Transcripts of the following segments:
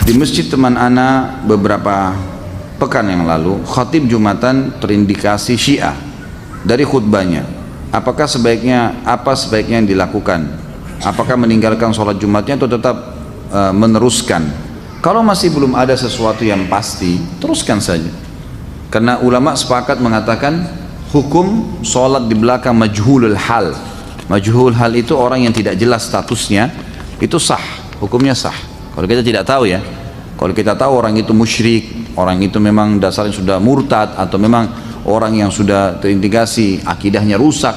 Di masjid teman ana beberapa pekan yang lalu, khatib Jumatan terindikasi Syiah dari khutbahnya. Apa sebaiknya yang dilakukan? Apakah meninggalkan sholat Jumatnya atau tetap meneruskan? Kalau masih belum ada sesuatu yang pasti, teruskan saja. Karena ulama sepakat mengatakan hukum sholat di belakang majhulul hal. Majhulul hal itu orang yang tidak jelas statusnya, itu sah, hukumnya sah. Kalau kita tidak tahu ya, kalau kita tahu orang itu musyrik, orang itu memang dasarnya sudah murtad, atau memang orang yang sudah terindikasi akidahnya rusak,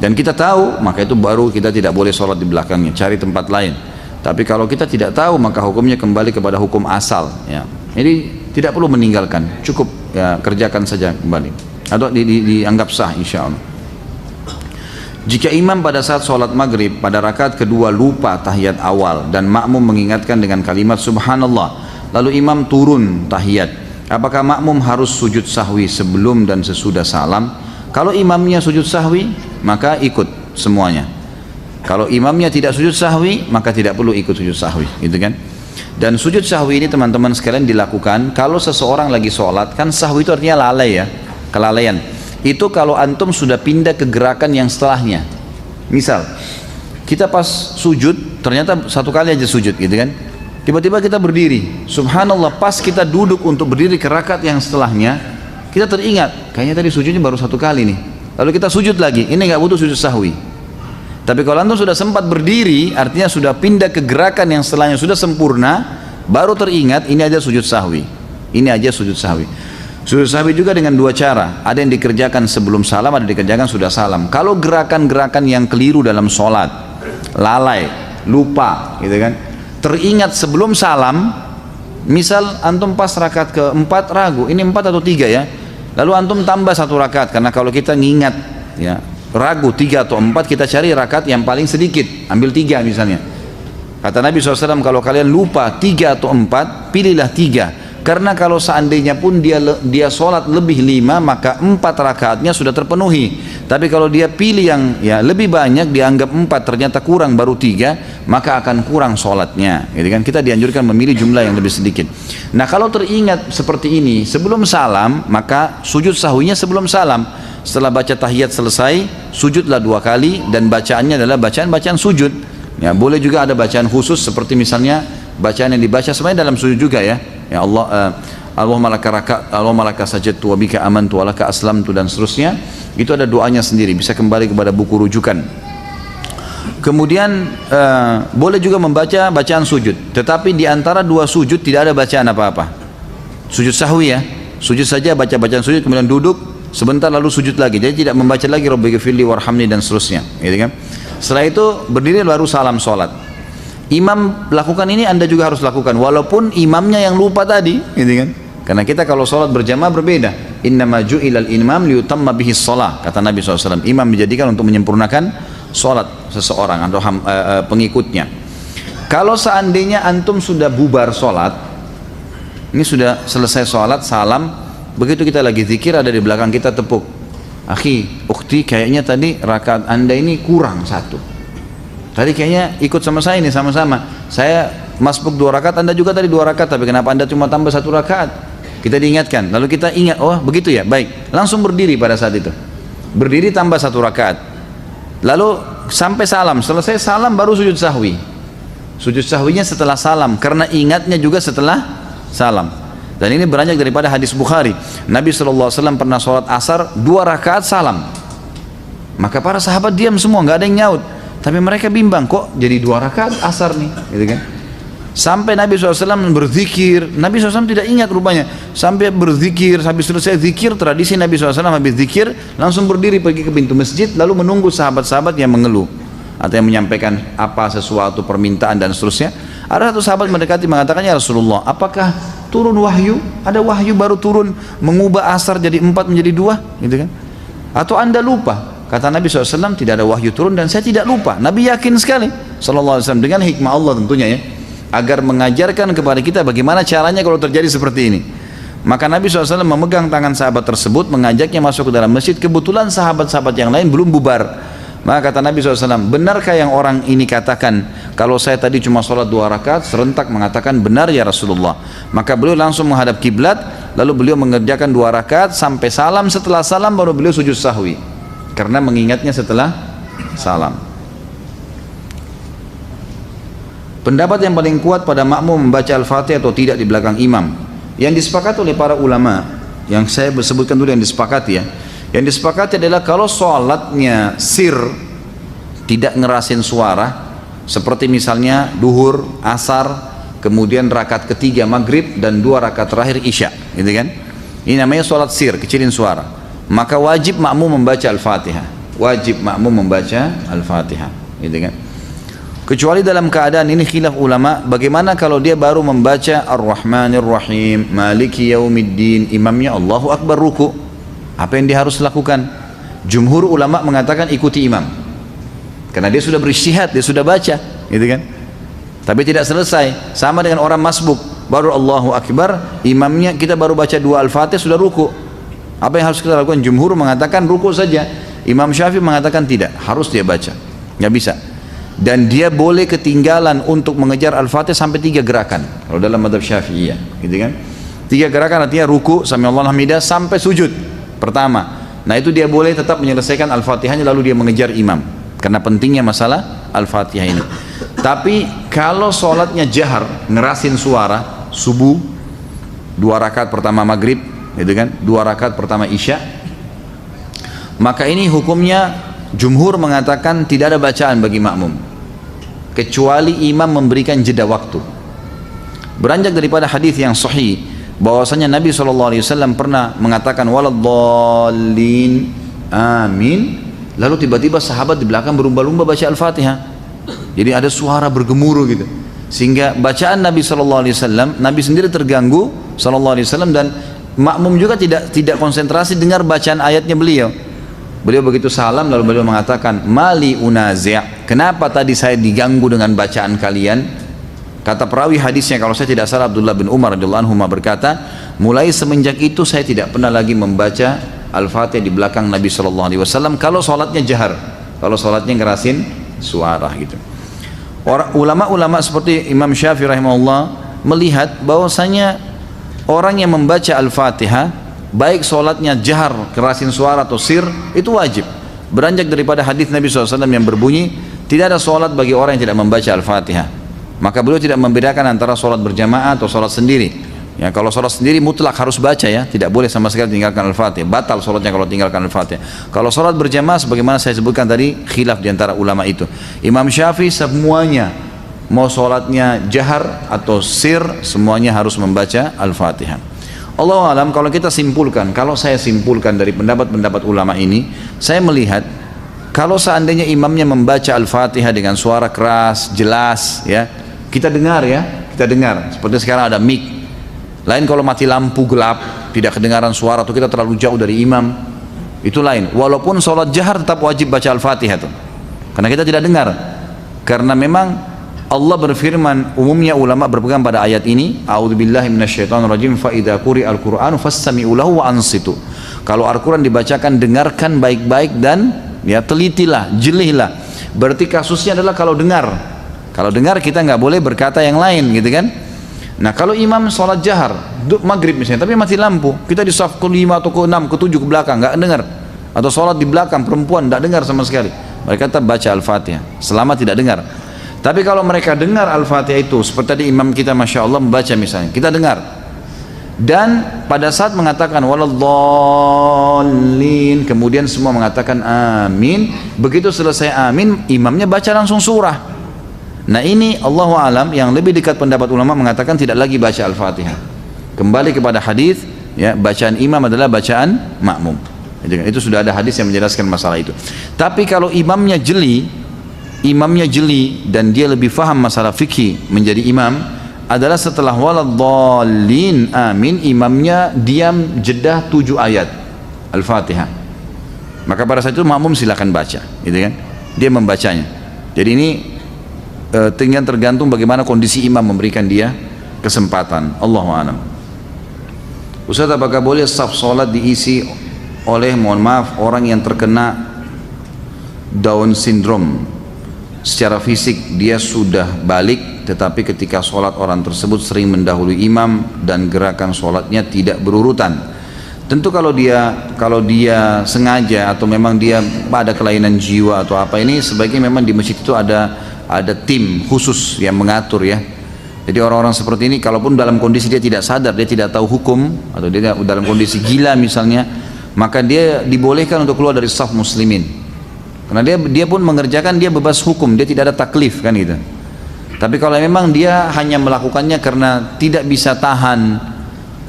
dan kita tahu, maka itu baru kita tidak boleh sholat di belakangnya, cari tempat lain. Tapi kalau kita tidak tahu, maka hukumnya kembali kepada hukum asal ya. Jadi tidak perlu meninggalkan, cukup ya, kerjakan saja kembali, atau dianggap sah insya Allah. Jika imam pada saat sholat maghrib pada rakaat kedua lupa tahiyat awal dan makmum mengingatkan dengan kalimat subhanallah, lalu imam turun tahiyat, apakah makmum harus sujud sahwi sebelum dan sesudah salam? Kalau imamnya sujud sahwi, maka ikut semuanya. Kalau imamnya tidak sujud sahwi, maka tidak perlu ikut sujud sahwi, gitu kan? Dan sujud sahwi ini teman-teman sekalian dilakukan kalau seseorang lagi sholat, kan sahwi itu artinya lalai ya, kelalaian. Itu kalau antum sudah pindah ke gerakan yang setelahnya. Misal kita pas sujud, ternyata satu kali aja sujud gitu kan, tiba-tiba kita berdiri, subhanallah, pas kita duduk untuk berdiri ke rakaat yang setelahnya, kita teringat kayaknya tadi sujudnya baru satu kali nih, lalu kita sujud lagi, ini nggak butuh sujud sahwi. Tapi kalau antum sudah sempat berdiri, artinya sudah pindah ke gerakan yang setelahnya, sudah sempurna, baru teringat ini aja sujud sahwi, ini aja sujud sahwi. Sujud sahwi juga dengan dua cara, ada yang dikerjakan sebelum salam, ada yang dikerjakan sudah salam. Kalau gerakan-gerakan yang keliru dalam sholat, lalai, lupa gitu kan, teringat sebelum salam, misal antum pas rakaat keempat ragu, ini 4 atau 3 ya, lalu antum tambah 1 rakaat, karena kalau kita ngingat ya, ragu 3 atau 4, kita cari rakaat yang paling sedikit, ambil 3 misalnya. Kata Nabi SAW, kalau kalian lupa 3 atau 4, pilihlah 3. Karena kalau seandainya pun dia sholat lebih 5, maka 4 rakaatnya sudah terpenuhi. Tapi kalau dia pilih yang ya lebih banyak, dianggap 4 ternyata kurang baru 3, maka akan kurang sholatnya. Jadi kan kita dianjurkan memilih jumlah yang lebih sedikit. Nah kalau teringat seperti ini sebelum salam, maka sujud sahwinya sebelum salam. Setelah baca tahiyat selesai, sujudlah 2 kali, dan bacaannya adalah bacaan-bacaan sujud. Ya, boleh juga ada bacaan khusus seperti misalnya bacaan yang dibaca sebenarnya dalam sujud juga ya. Ya Allah, Allahumma laka sajadtu wa bika amantu wa laka aslamtu, dan seterusnya. Itu ada doanya sendiri, bisa kembali kepada buku rujukan. Kemudian boleh juga membaca bacaan sujud, tetapi di antara 2 sujud tidak ada bacaan apa-apa. Sujud sahwi ya, sujud saja, baca bacaan sujud, kemudian duduk sebentar lalu sujud lagi. Jadi tidak membaca lagi Rabbighfirli warhamni dan seterusnya, gitu kan. Setelah itu berdiri baru salam sholat. Imam lakukan ini, Anda juga harus lakukan walaupun imamnya yang lupa tadi, gitu kan. Karena kita kalau sholat berjamaah berbeda. Innama ju'ilal imam liyutamma bihi shalah, kata Nabi SAW. Imam dijadikan untuk menyempurnakan sholat seseorang atau pengikutnya. Kalau seandainya antum sudah bubar sholat, ini sudah selesai sholat, salam, begitu kita lagi zikir, ada di belakang kita tepuk, akhi, ukhti, kayaknya tadi rakaat anda ini kurang 1. Tadi kayaknya ikut sama saya ini, sama-sama saya masbuk 2 rakaat, anda juga tadi 2 rakaat, tapi kenapa anda cuma tambah 1 rakaat? Kita diingatkan, lalu kita ingat, oh begitu ya, baik, langsung berdiri pada saat itu, berdiri tambah 1 rakaat, lalu sampai salam, selesai salam baru sujud sahwi. Sujud sahwinya setelah salam, karena ingatnya juga setelah salam. Dan ini beranjak daripada hadis Bukhari, Nabi SAW pernah sholat asar 2 rakaat salam, maka para sahabat diam semua, nggak ada yang nyaut. Tapi mereka bimbang, kok jadi 2 rakaat asar nih, gitu kan? Sampai Nabi SAW berzikir, Nabi SAW tidak ingat rupanya, sampai berzikir, habis selesai zikir, tradisi Nabi SAW habis zikir langsung berdiri pergi ke pintu masjid, lalu menunggu sahabat-sahabat yang mengeluh atau yang menyampaikan apa sesuatu permintaan dan seterusnya. Ada satu sahabat mendekati mengatakan, ya Rasulullah, apakah turun wahyu? Ada wahyu baru turun mengubah asar jadi 4 menjadi 2, gitu kan? Atau anda lupa? Kata Nabi SAW, tidak ada wahyu turun dan saya tidak lupa. Nabi yakin sekali SAW dengan hikmah Allah tentunya ya, agar mengajarkan kepada kita bagaimana caranya kalau terjadi seperti ini. Maka Nabi SAW memegang tangan sahabat tersebut, mengajaknya masuk ke dalam masjid. Kebetulan sahabat-sahabat yang lain belum bubar. Maka kata Nabi SAW, benarkah yang orang ini katakan, kalau saya tadi cuma sholat 2 rakaat, serentak mengatakan benar ya Rasulullah. Maka beliau langsung menghadap kiblat, lalu beliau mengerjakan 2 rakaat sampai salam. Setelah salam baru beliau sujud sahwi, karena mengingatnya setelah salam. Pendapat yang paling kuat pada makmum membaca Al-Fatihah atau tidak di belakang imam, yang disepakati oleh para ulama, yang saya sebutkan dulu yang disepakati ya. Yang disepakati adalah kalau sholatnya sir, tidak ngerasin suara, seperti misalnya duhur, asar, kemudian rakaat ketiga maghrib dan 2 rakaat terakhir isya, gitu kan? Ini namanya sholat sir, kecilin suara. Maka wajib makmum membaca Al-Fatihah. Wajib makmum membaca Al-Fatihah, gitu kan? Kecuali dalam keadaan ini khilaf ulama, bagaimana kalau dia baru membaca Ar-Rahmanir Rahim, Maliki Yaumiddin, imamnya Allahu Akbar ruku. Apa yang dia harus lakukan? Jumhur ulama mengatakan ikuti imam, karena dia sudah berijtihad, dia sudah baca, gitu kan? Tapi tidak selesai, sama dengan orang masbuk, baru Allahu Akbar, imamnya kita baru baca 2 Al-Fatihah sudah ruku. Apa yang harus kita lakukan? Jumhur mengatakan ruku saja. Imam Syafi'i mengatakan tidak, harus dia baca, nggak bisa. Dan dia boleh ketinggalan untuk mengejar Al-Fatihah sampai 3 gerakan kalau dalam mazhab Syafi'iyah, gitu kan? 3 gerakan artinya ruku, sami'allahu hamidah, sampai sujud pertama. Nah itu dia boleh tetap menyelesaikan Al-Fatihahnya lalu dia mengejar imam, karena pentingnya masalah Al-Fatihah ini. Tapi kalau sholatnya jahar, ngerasin suara, subuh 2 rakaat pertama maghrib, gitu kan, 2 rakaat pertama isya, maka ini hukumnya jumhur mengatakan tidak ada bacaan bagi makmum, kecuali imam memberikan jeda waktu. Beranjak daripada hadis yang sahih bahwasanya Nabi SAW pernah mengatakan waladdallin amin, lalu tiba-tiba sahabat di belakang berlumba-lumba baca Al-Fatihah, jadi ada suara bergemuruh gitu, sehingga bacaan Nabi SAW, Nabi sendiri terganggu SAW, dan makmum juga tidak konsentrasi dengar bacaan ayatnya beliau. Beliau begitu salam lalu beliau mengatakan mali unazi', kenapa tadi saya diganggu dengan bacaan kalian? Kata perawi hadisnya, kalau saya tidak salah, Abdullah bin Umar radhiyallahu anhu berkata, mulai semenjak itu saya tidak pernah lagi membaca Al-Fatihah di belakang Nabi SAW kalau sholatnya jahar, kalau sholatnya ngerasin suara gitu. Ulama-ulama seperti Imam Syafi'i rahimahullah melihat bahwasanya orang yang membaca Al-Fatihah, baik sholatnya jahar, kerasin suara atau sir, itu wajib. Beranjak daripada hadis Nabi SAW yang berbunyi, tidak ada sholat bagi orang yang tidak membaca Al-Fatihah. Maka beliau tidak membedakan antara sholat berjamaah atau sholat sendiri. Ya, kalau sholat sendiri mutlak harus baca ya, tidak boleh sama sekali tinggalkan Al-Fatihah. Batal sholatnya kalau tinggalkan Al-Fatihah. Kalau sholat berjamaah, sebagaimana saya sebutkan tadi, khilaf diantara ulama itu. Imam Syafi'i semuanya, mau sholatnya jahar atau sir, semuanya harus membaca Al-Fatihah. Allahu alam, kalau kita simpulkan, kalau saya simpulkan dari pendapat-pendapat ulama ini, saya melihat kalau seandainya imamnya membaca Al-Fatihah dengan suara keras, jelas, ya, kita dengar ya, kita dengar. Seperti sekarang ada mic. Lain kalau mati lampu gelap, tidak kedengaran suara atau kita terlalu jauh dari imam, itu lain. Walaupun sholat jahar tetap wajib baca Al-Fatihah tuh, karena kita tidak dengar. Karena memang Allah berfirman, umumnya ulama berpegang pada ayat ini, a'udzubillahi minasyaitonirrajim, fa idza quri'al qur'anu fastami'u lahu wa ansitu. Kalau Al-Qur'an dibacakan, dengarkan baik-baik dan ya telitilah, jelihlah. Berarti kasusnya adalah kalau dengar. Kalau dengar kita nggak boleh berkata yang lain, gitu kan? Nah kalau imam sholat jahar, maghrib misalnya, tapi mati lampu, kita di saf ke-5 atau ke-6, ke-7 ke belakang, nggak dengar. Atau sholat di belakang perempuan, nggak dengar sama sekali. Mereka tetap baca Al-Fatihah, selama tidak dengar. Tapi kalau mereka dengar Al-Fatihah itu, seperti tadi imam kita Masya Allah membaca misalnya, kita dengar. Dan pada saat mengatakan waladdallin, kemudian semua mengatakan amin. Begitu selesai amin, imamnya baca langsung surah. Nah ini Allahu alam, yang lebih dekat pendapat ulama mengatakan tidak lagi baca Al-Fatihah. Kembali kepada hadis, ya, bacaan imam adalah bacaan makmum. Itu sudah ada hadis yang menjelaskan masalah itu. Tapi kalau imamnya jeli dan dia lebih faham masalah fikih menjadi imam, adalah setelah waladdallin amin, imamnya diam jeda 7 ayat Al-Fatihah. Maka pada saat itu makmum silakan baca, gitu kan? Dia membacanya. Jadi ini tinggal tergantung bagaimana kondisi imam memberikan dia kesempatan. Allahu a'lam. Ustaz, apakah boleh saf salat diisi oleh, mohon maaf, orang yang terkena Down syndrome. Secara fisik dia sudah balik, tetapi ketika sholat orang tersebut sering mendahului imam dan gerakan sholatnya tidak berurutan. Tentu kalau dia sengaja atau memang dia ada kelainan jiwa atau apa, ini sebaiknya memang di masjid itu ada tim khusus yang mengatur ya. Jadi orang-orang seperti ini kalaupun dalam kondisi dia tidak sadar, dia tidak tahu hukum, atau dia dalam kondisi gila misalnya, maka dia dibolehkan untuk keluar dari saf muslimin. Karena dia pun mengerjakan, dia bebas hukum, dia tidak ada taklif kan gitu. Tapi kalau memang dia hanya melakukannya karena tidak bisa tahan,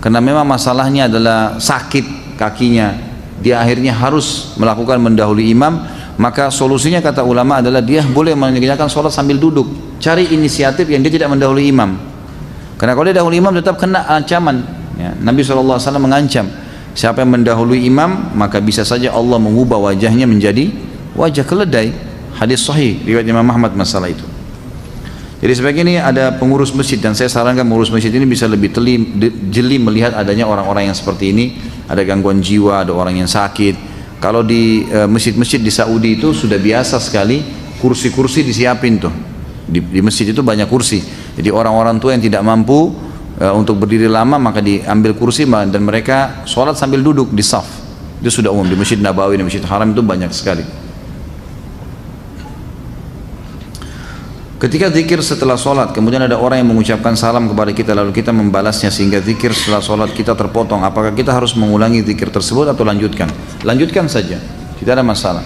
karena memang masalahnya adalah sakit kakinya, dia akhirnya harus melakukan mendahului imam, maka solusinya kata ulama adalah dia boleh mengerjakan sholat sambil duduk. Cari inisiatif yang dia tidak mendahului imam. Karena kalau dia dahului imam tetap kena ancaman ya. Nabi SAW mengancam, siapa yang mendahului imam maka bisa saja Allah mengubah wajahnya menjadi wajah keledai. Hadis sahih riwayat Imam Ahmad masalah itu. Jadi sebagai ini ada pengurus masjid, dan saya sarankan pengurus masjid ini bisa lebih jeli melihat adanya orang-orang yang seperti ini, ada gangguan jiwa, ada orang yang sakit. Kalau di masjid-masjid di Saudi itu sudah biasa sekali kursi-kursi disiapin tuh. Di masjid itu banyak kursi. Jadi orang-orang tua yang tidak mampu untuk berdiri lama maka diambil kursi dan mereka sholat sambil duduk di saf. Itu sudah umum di Masjid Nabawi, di Masjid Haram itu banyak sekali. Ketika zikir setelah sholat, kemudian ada orang yang mengucapkan salam kepada kita lalu kita membalasnya sehingga zikir setelah sholat kita terpotong, apakah kita harus mengulangi zikir tersebut atau lanjutkan? Lanjutkan saja, tidak ada masalah.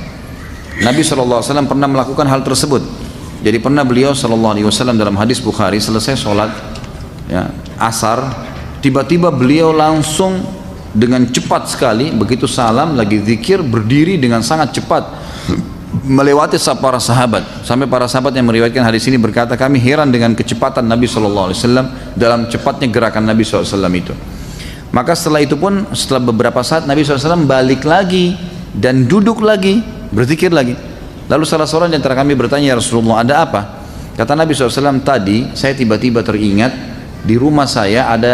Nabi SAW pernah melakukan hal tersebut. Jadi pernah beliau SAW dalam hadis Bukhari selesai sholat ya, asar, tiba-tiba beliau langsung dengan cepat sekali, begitu salam lagi zikir, berdiri dengan sangat cepat melewati para sahabat, sampai para sahabat yang meriwayatkan hadis ini berkata, kami heran dengan kecepatan Nabi SAW dalam cepatnya gerakan Nabi SAW itu. Maka setelah itu pun, setelah beberapa saat Nabi SAW balik lagi dan duduk lagi, berzikir lagi. Lalu salah seorang di antara kami bertanya, ya Rasulullah, ada apa? Kata Nabi SAW, tadi saya tiba-tiba teringat di rumah saya ada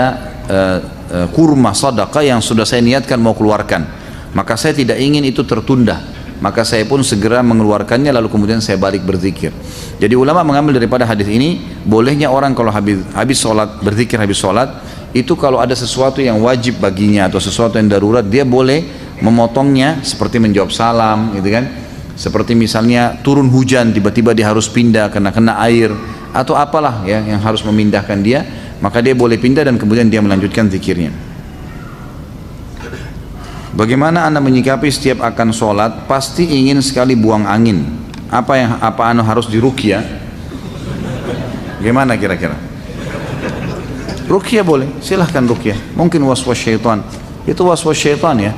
kurma sedekah yang sudah saya niatkan mau keluarkan, maka saya tidak ingin itu tertunda, maka saya pun segera mengeluarkannya lalu kemudian saya balik berzikir. Jadi ulama mengambil daripada hadis ini bolehnya orang kalau habis sholat berzikir, habis sholat itu kalau ada sesuatu yang wajib baginya atau sesuatu yang darurat, dia boleh memotongnya, seperti menjawab salam gitu kan, seperti misalnya turun hujan tiba-tiba dia harus pindah karena kena air atau apalah ya yang harus memindahkan dia, maka dia boleh pindah dan kemudian dia melanjutkan zikirnya. Bagaimana Anda menyikapi setiap akan sholat pasti ingin sekali buang angin? Apa anu harus diruqyah? Gimana kira-kira? Ruqyah boleh, silahkan ruqyah. Mungkin waswas syaitan, itu waswas syaitan ya,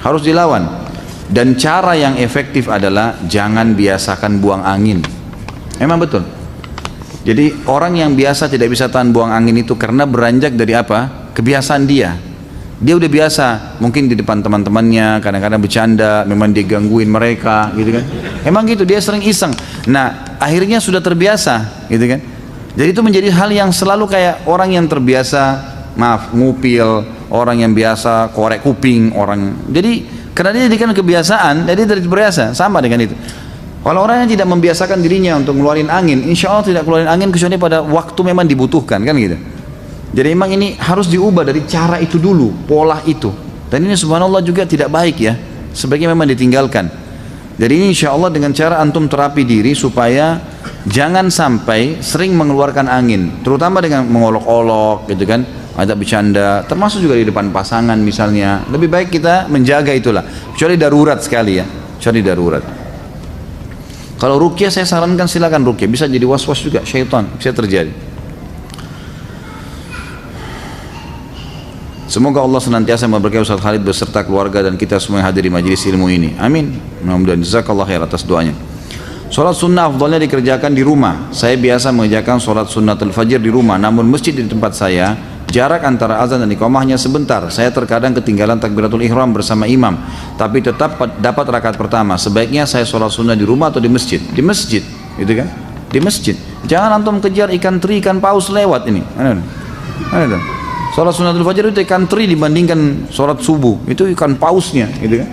harus dilawan. Dan cara yang efektif adalah jangan biasakan buang angin. Memang betul. Jadi orang yang biasa tidak bisa tahan buang angin itu karena beranjak dari apa? Kebiasaan dia. Dia udah biasa, mungkin di depan teman-temannya kadang-kadang bercanda, memang dia gangguin mereka gitu kan. Emang gitu, dia sering iseng. Nah, akhirnya sudah terbiasa gitu kan. Jadi itu menjadi hal yang selalu kayak orang yang terbiasa, ngupil, orang yang biasa korek kuping, orang. Jadi karena dia jadikan kebiasaan, jadi dari terbiasa, sama dengan itu. Kalau orang yang tidak membiasakan dirinya untuk ngeluarin angin, insya Allah tidak keluarin angin kecuali pada waktu memang dibutuhkan kan gitu. Jadi memang ini harus diubah dari cara itu dulu, pola itu. Dan ini subhanallah juga tidak baik ya, sebaiknya memang ditinggalkan. Jadi ini insya Allah dengan cara antum terapi diri supaya jangan sampai sering mengeluarkan angin, terutama dengan mengolok-olok gitu kan, ada bercanda, termasuk juga di depan pasangan misalnya. Lebih baik kita menjaga itulah, kecuali darurat sekali ya, kecuali darurat. Kalau ruqyah saya sarankan silakan ruqyah, bisa jadi was-was juga syaitan, bisa terjadi. Semoga Allah senantiasa memberkahi Ustaz Khalid beserta keluarga dan kita semua yang hadir di majelis ilmu ini. Amin. Mudah-mudahan jazakallah khair atas doanya. Sholat sunnah afdalnya dikerjakan di rumah. Saya biasa mengerjakan sholat sunnatul fajr di rumah, namun masjid di tempat saya jarak antara azan dan iqamah hanya sebentar. Saya terkadang ketinggalan takbiratul ihram bersama imam, tapi tetap dapat rakaat pertama. Sebaiknya saya sholat sunnah di rumah atau di masjid? Di masjid, gitu kan? Di masjid. Jangan antum kejar ikan teri, ikan paus lewat ini. Mana? Sholat sunnatul fajr itu ikan teri dibandingkan sholat subuh, itu ikan pausnya gitu kan.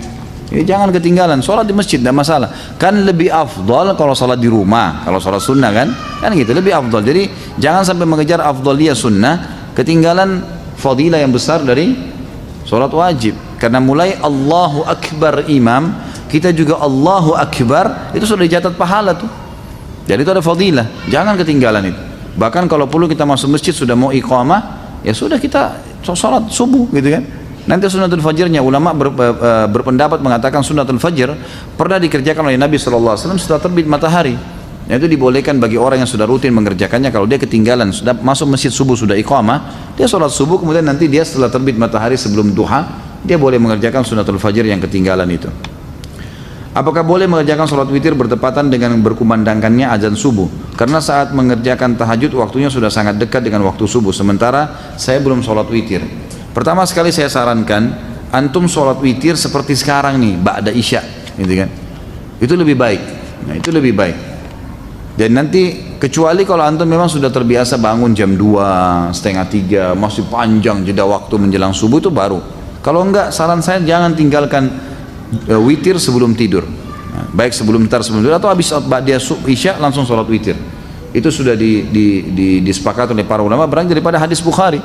Jadi jangan ketinggalan, sholat di masjid tidak masalah. Kan lebih afdol kalau sholat di rumah, kalau sholat sunnah kan gitu lebih afdol. Jadi jangan sampai mengejar afdoliyah sunnah, ketinggalan fadilah yang besar dari sholat wajib. Karena mulai Allahu Akbar imam, kita juga Allahu Akbar, itu sudah dicatat pahala tuh. Jadi itu ada fadilah, jangan ketinggalan itu. Bahkan kalau perlu kita masuk masjid sudah mau iqamah, ya sudah kita sholat subuh gitu kan. Nanti sunnatul fajrnya, ulama berpendapat mengatakan sunnatul fajr pernah dikerjakan oleh Nabi SAW setelah terbit matahari. Itu dibolehkan bagi orang yang sudah rutin mengerjakannya. Kalau dia ketinggalan, sudah masuk masjid subuh, sudah iqamah, dia sholat subuh, kemudian nanti dia setelah terbit matahari sebelum duha, dia boleh mengerjakan sunnatul fajr yang ketinggalan itu. Apakah boleh mengerjakan sholat witir bertepatan dengan berkumandangkannya azan subuh? Karena saat mengerjakan tahajud waktunya sudah sangat dekat dengan waktu subuh, sementara saya belum sholat witir. Pertama sekali saya sarankan antum sholat witir seperti sekarang nih, ba'da isya, gitu kan? Itu lebih baik. Nah, itu lebih baik. Dan nanti kecuali kalau antum memang sudah terbiasa bangun jam 2, setengah 3, masih panjang jeda waktu menjelang subuh, itu baru. Kalau enggak, saran saya jangan tinggalkan witir sebelum tidur. Nah, baik sebelum tidur atau habis ba'da isya langsung sholat witir. Itu sudah disepakati oleh para ulama berangkat daripada hadis Bukhari,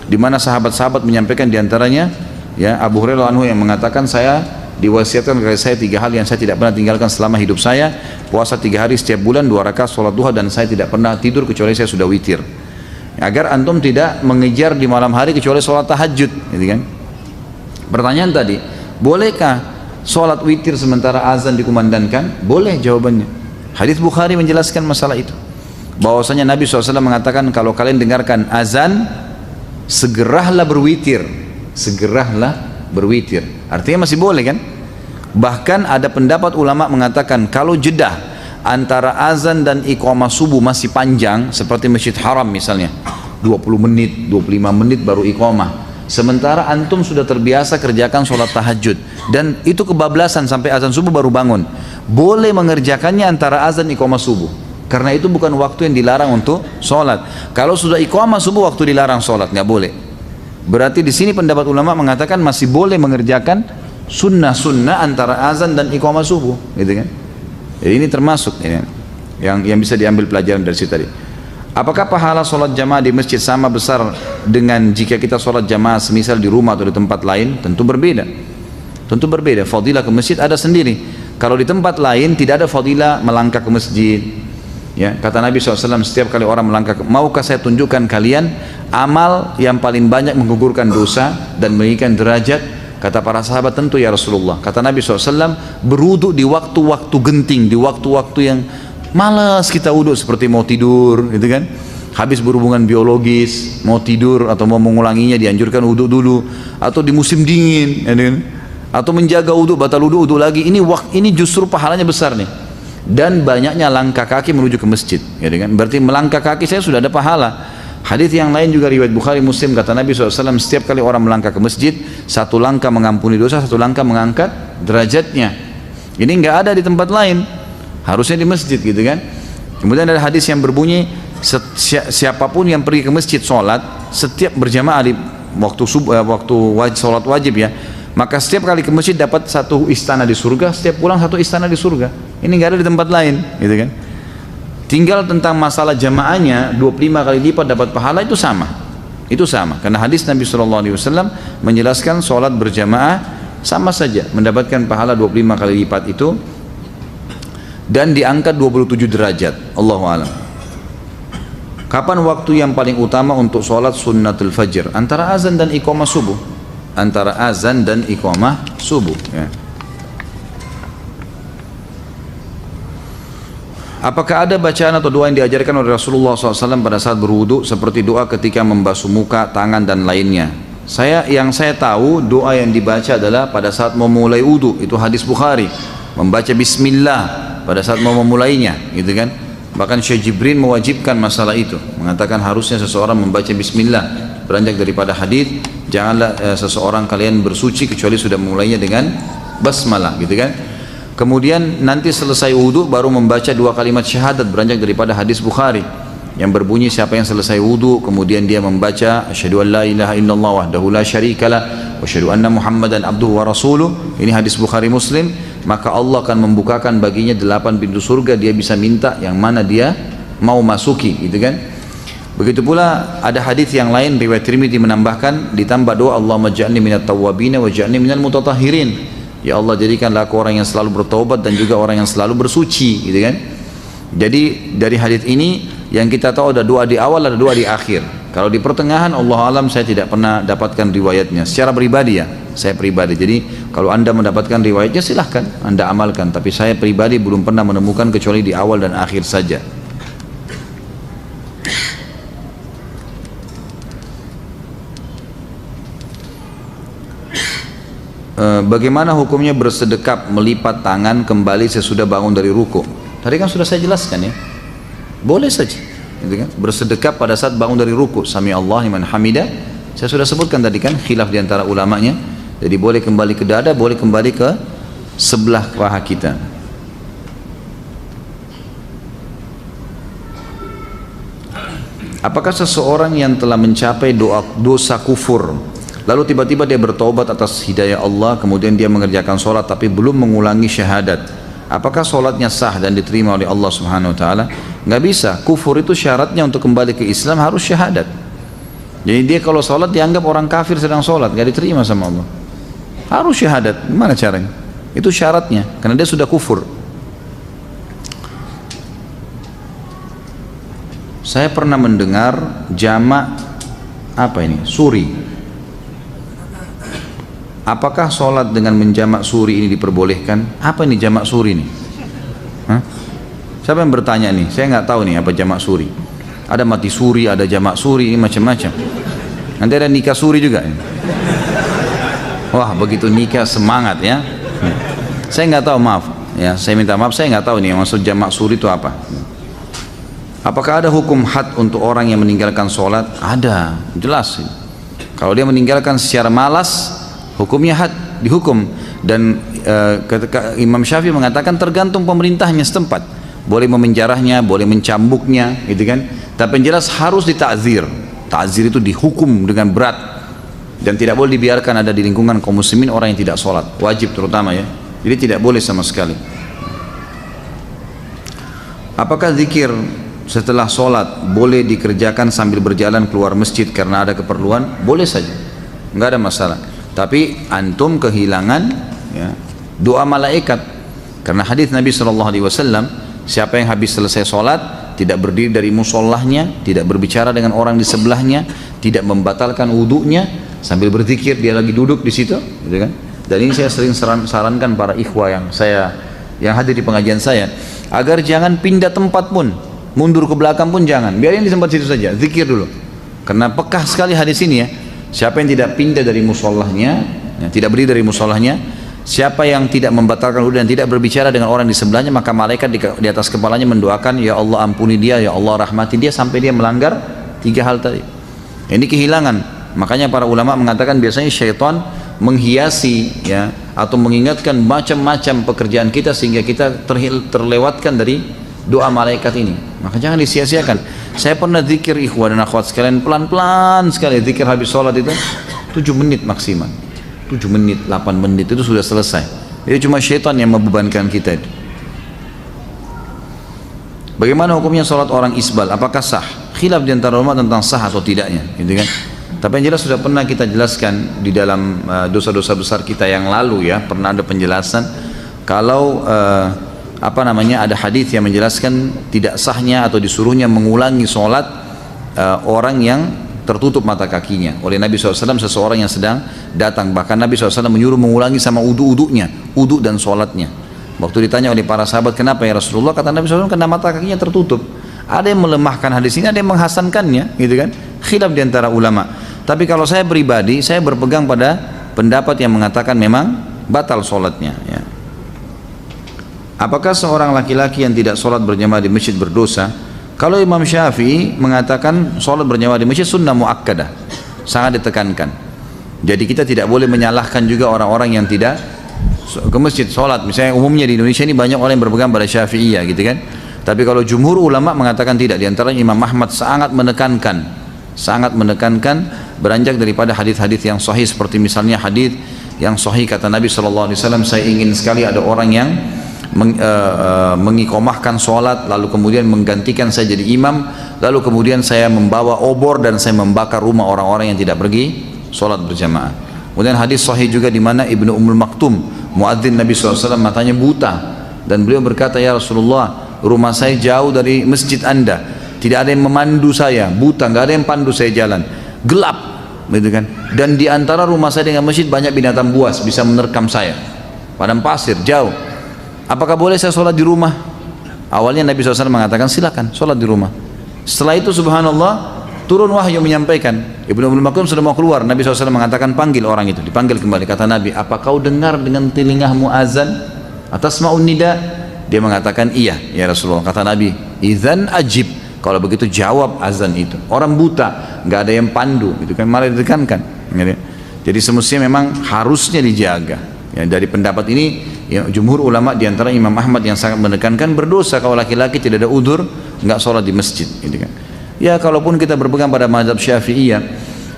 di mana sahabat-sahabat menyampaikan diantaranya ya Abu Hurairah anhu yang mengatakan, saya diwasiatkan kepada saya 3 hal yang saya tidak pernah tinggalkan selama hidup saya: puasa 3 hari setiap bulan, 2 rakaat sholat duha, dan saya tidak pernah tidur kecuali saya sudah witir. Agar antum tidak mengejar di malam hari kecuali sholat tahajud, gitu kan. Pertanyaan tadi, bolehkah sholat witir sementara azan dikumandangkan? Boleh jawabannya. Hadis Bukhari menjelaskan masalah itu, bahwasanya Nabi SAW mengatakan, kalau kalian dengarkan azan, segeralah berwitir, segeralah berwitir. Artinya masih boleh kan? Bahkan ada pendapat ulama mengatakan kalau jeda antara azan dan iqamah subuh masih panjang, seperti Masjid Haram misalnya 20 menit, 25 menit baru iqamah, sementara antum sudah terbiasa kerjakan sholat tahajud dan itu kebablasan sampai azan subuh baru bangun, boleh mengerjakannya antara azan iqamah subuh. Karena itu bukan waktu yang dilarang untuk sholat. Kalau sudah iqamah subuh, waktu dilarang sholat, nggak boleh. Berarti di sini pendapat ulama mengatakan masih boleh mengerjakan sunnah-sunnah antara azan dan iqamah subuh, gitu kan? Jadi ini termasuk ya, yang bisa diambil pelajaran dari situ tadi. Apakah pahala sholat jamaah di masjid sama besar dengan jika kita sholat jamaah semisal di rumah atau di tempat lain? Tentu berbeda. Tentu berbeda. Fadilah ke masjid ada sendiri. Kalau di tempat lain tidak ada fadilah melangkah ke masjid. Ya, kata Nabi SAW, setiap kali orang melangkah, maukah saya tunjukkan kalian amal yang paling banyak menggugurkan dosa dan meninggikan derajat? Kata para sahabat, tentu ya Rasulullah. Kata Nabi SAW, berwudu di waktu-waktu genting, di waktu-waktu yang malas kita wudu, seperti mau tidur, gitu kan? Habis berhubungan biologis, mau tidur atau mau mengulanginya, dianjurkan wudu dulu. Atau di musim dingin, ya kan? Atau menjaga wudu, batal wudu lagi. Ini justru pahalanya besar nih. Dan banyaknya langkah kaki menuju ke masjid, ya kan? Berarti melangkah kaki saya sudah ada pahala. Hadis yang lain juga riwayat Bukhari Muslim, kata Nabi SAW, setiap kali orang melangkah ke masjid, 1 langkah mengampuni dosa, 1 langkah mengangkat derajatnya. Ini nggak ada di tempat lain, harusnya di masjid, gitu kan? Kemudian ada hadis yang berbunyi, siapapun yang pergi ke masjid sholat, setiap berjamaah di waktu sholat wajib ya, maka setiap kali ke masjid dapat 1 istana di surga, setiap pulang 1 istana di surga. Ini nggak ada di tempat lain, gitu kan? Tinggal tentang masalah jamaahnya 25 kali lipat dapat pahala, itu sama. Itu sama, karena hadis Nabi SAW menjelaskan sholat berjamaah sama saja mendapatkan pahala 25 kali lipat itu, dan diangkat 27 derajat. Allahu a'lam. Kapan waktu yang paling utama untuk sholat sunnatul fajr? Antara azan dan iqamah subuh. Antara azan dan iqamah subuh ya. Apakah ada bacaan atau doa yang diajarkan oleh Rasulullah SAW pada saat berwudu, seperti doa ketika membasuh muka, tangan dan lainnya? Yang saya tahu doa yang dibaca adalah pada saat mau mulai wudu, itu hadis Bukhari, membaca Bismillah pada saat mau memulainya, gitu kan? Bahkan Syekh Jibril mewajibkan masalah itu, mengatakan harusnya seseorang membaca Bismillah, beranjak daripada hadis, janganlah seseorang kalian bersuci kecuali sudah memulainya dengan basmalah, gitu kan? Kemudian nanti selesai wudu baru membaca 2 kalimat syahadat, beranjak daripada hadis Bukhari. yang berbunyi siapa yang selesai wudu kemudian dia membaca asyhadu an la ilaha illallah wahdahu la syarikalah wa asyhadu anna muhammadan abduhu wa rasuluh, ini hadis Bukhari Muslim, maka Allah akan membukakan baginya 8 pintu surga, dia bisa minta yang mana dia mau masuki, gitu kan. Begitu pula ada hadis yang lain riwayat Tirmidzi menambahkan ditambah doa Allahumma ja'alni minat tawwabin wa ja'alni minal mutatahhirin, ya Allah jadikanlah aku orang yang selalu bertaubat dan juga orang yang selalu bersuci, gitu kan. Jadi dari hadis ini yang kita tahu ada doa di awal, ada doa di akhir. Kalau di pertengahan Allah alam saya tidak pernah dapatkan riwayatnya secara pribadi ya, saya pribadi. Jadi kalau anda mendapatkan riwayatnya silahkan anda amalkan, tapi saya pribadi belum pernah menemukan kecuali di awal dan akhir saja. Bagaimana hukumnya bersedekap melipat tangan kembali sesudah bangun dari ruku? Tadi kan sudah saya jelaskan ya, boleh saja gitu kan? Bersedekap pada saat bangun dari ruku, sami Allah liman hamidah, saya sudah sebutkan tadi kan, khilaf diantara ulamanya. Jadi boleh kembali ke dada, boleh kembali ke sebelah paha kita. Apakah seseorang yang telah mencapai dosa kufur lalu tiba-tiba dia bertaubat atas hidayah Allah, kemudian dia mengerjakan sholat tapi belum mengulangi syahadat, apakah sholatnya sah dan diterima oleh Allah Subhanahu Wa Taala? Nggak bisa. Kufur itu syaratnya untuk kembali ke Islam harus syahadat. Jadi dia kalau sholat dianggap orang kafir sedang sholat, nggak diterima sama Allah. Harus syahadat. Gimana caranya? Itu syaratnya, karena dia sudah kufur. Saya pernah mendengar jamak suri. Apakah sholat dengan menjamak suri ini diperbolehkan? Apa ini jamak suri ini? Hah? Siapa yang bertanya nih? Saya nggak tahu nih apa jamak suri. Ada mati suri, ada jamak suri, ini macam-macam. Nanti ada nikah suri juga. Wah, begitu nikah semangat ya. Saya nggak tahu, maaf. Ya, saya minta maaf, saya nggak tahu nih maksud jamak suri itu apa. Apakah ada hukum had untuk orang yang meninggalkan sholat? Ada, jelas. Kalau dia meninggalkan secara malas, hukumnya had, dihukum. Dan Imam Syafi'i mengatakan tergantung pemerintahnya setempat, boleh memenjarahnya, boleh mencambuknya, gitu kan. Tapi yang jelas harus ditakzir. Takzir itu dihukum dengan berat dan tidak boleh dibiarkan ada di lingkungan kaum muslimin orang yang tidak sholat, wajib terutama ya. Jadi tidak boleh sama sekali. Apakah zikir setelah sholat boleh dikerjakan sambil berjalan keluar masjid karena ada keperluan? Boleh saja, nggak ada masalah. Tapi antum kehilangan ya, doa malaikat, karena hadis Nabi SAW, siapa yang habis selesai sholat tidak berdiri dari musallahnya, tidak berbicara dengan orang di sebelahnya, tidak membatalkan wudunya, sambil berzikir dia lagi duduk di situ, gitu kan. Dan ini saya sering sarankan para ikhwah yang hadir di pengajian saya, agar jangan pindah tempat pun, mundur ke belakang pun jangan, biarin di tempat situ saja, zikir dulu. Karena pekah sekali hadis ini ya. Siapa yang tidak pindah dari musallahnya, ya, tidak berdiri dari musallahnya, siapa yang tidak membatalkan wudu dan tidak berbicara dengan orang di sebelahnya, maka malaikat di atas kepalanya mendoakan, ya Allah ampuni dia, ya Allah rahmati dia, sampai dia melanggar 3 hal tadi. Ini kehilangan. Makanya para ulama mengatakan biasanya syaitan menghiasi ya, atau mengingatkan macam-macam pekerjaan kita sehingga kita terlewatkan dari doa malaikat ini. Maka jangan disia-siakan. Saya pernah zikir ikhwah dan akhwat sekalian, pelan-pelan sekali zikir habis sholat itu 7 menit maksimal, 7 menit, 8 menit itu sudah selesai. Jadi cuma syaitan yang membebankan kita itu. Bagaimana hukumnya sholat orang isbal? Apakah sah? Khilaf di antara ulama tentang sah atau tidaknya, gitu kan? Tapi yang jelas sudah pernah kita jelaskan di dalam dosa-dosa besar kita yang lalu ya, pernah ada penjelasan kalau ada hadis yang menjelaskan tidak sahnya atau disuruhnya mengulangi sholat orang yang tertutup mata kakinya oleh Nabi SAW, seseorang yang sedang datang. Bahkan Nabi SAW menyuruh mengulangi sama wudu-wudunya, wudu dan sholatnya. Waktu ditanya oleh para sahabat, kenapa ya Rasulullah? Kata Nabi SAW, karena mata kakinya tertutup. Ada yang melemahkan hadis ini, ada yang menghasankannya, gitu kan. Khilaf di antara ulama. Tapi kalau saya pribadi, saya berpegang pada pendapat yang mengatakan memang batal sholatnya ya. Apakah seorang laki-laki yang tidak sholat berjamaah di masjid berdosa? Kalau Imam Syafi'i mengatakan sholat berjamaah di masjid sunnah muakkadah, sangat ditekankan. Jadi kita tidak boleh menyalahkan juga orang-orang yang tidak ke masjid sholat. Misalnya umumnya di Indonesia ini banyak orang yang berpegang pada Syafi'iyah gitu kan. Tapi kalau jumhur ulama mengatakan tidak. Di antaranya Imam Ahmad sangat menekankan beranjak daripada hadis-hadis yang sahih, seperti misalnya hadis yang sahih kata Nabi SAW, saya ingin sekali ada orang yang mengikomahkan sholat lalu kemudian menggantikan saya jadi imam, lalu kemudian saya membawa obor dan saya membakar rumah orang-orang yang tidak pergi sholat berjamaah. Kemudian hadis sahih juga di mana Ibnu Ummul Maktum, muadzin Nabi SAW, matanya buta, dan beliau berkata, ya Rasulullah, rumah saya jauh dari masjid Anda, tidak ada yang memandu saya, buta, nggak ada yang pandu saya jalan, gelap, gitu kan. Dan di antara rumah saya dengan masjid banyak binatang buas bisa menerkam saya, padang pasir jauh. Apakah boleh saya sholat di rumah? Awalnya Nabi SAW mengatakan silakan sholat di rumah. Setelah itu subhanallah turun wahyu menyampaikan, Ibnu Ummul Maktum sudah mau keluar, Nabi SAW mengatakan panggil orang itu. Dipanggil kembali, kata Nabi, apa kau dengar dengan telingamu azan atas ma'un nida? Dia mengatakan iya ya Rasulullah. Kata Nabi, idzan ajib, kalau begitu jawab azan itu. Orang buta, nggak ada yang pandu, itu kan malah ditekankan. Jadi semestinya memang harusnya dijaga. Ya, dari pendapat ini ya, jumhur ulama diantara Imam Ahmad yang sangat menekankan berdosa kalau laki-laki tidak ada udzur nggak sholat di masjid, gitu kan. Ya kalaupun kita berpegang pada mazhab Syafi'iyah,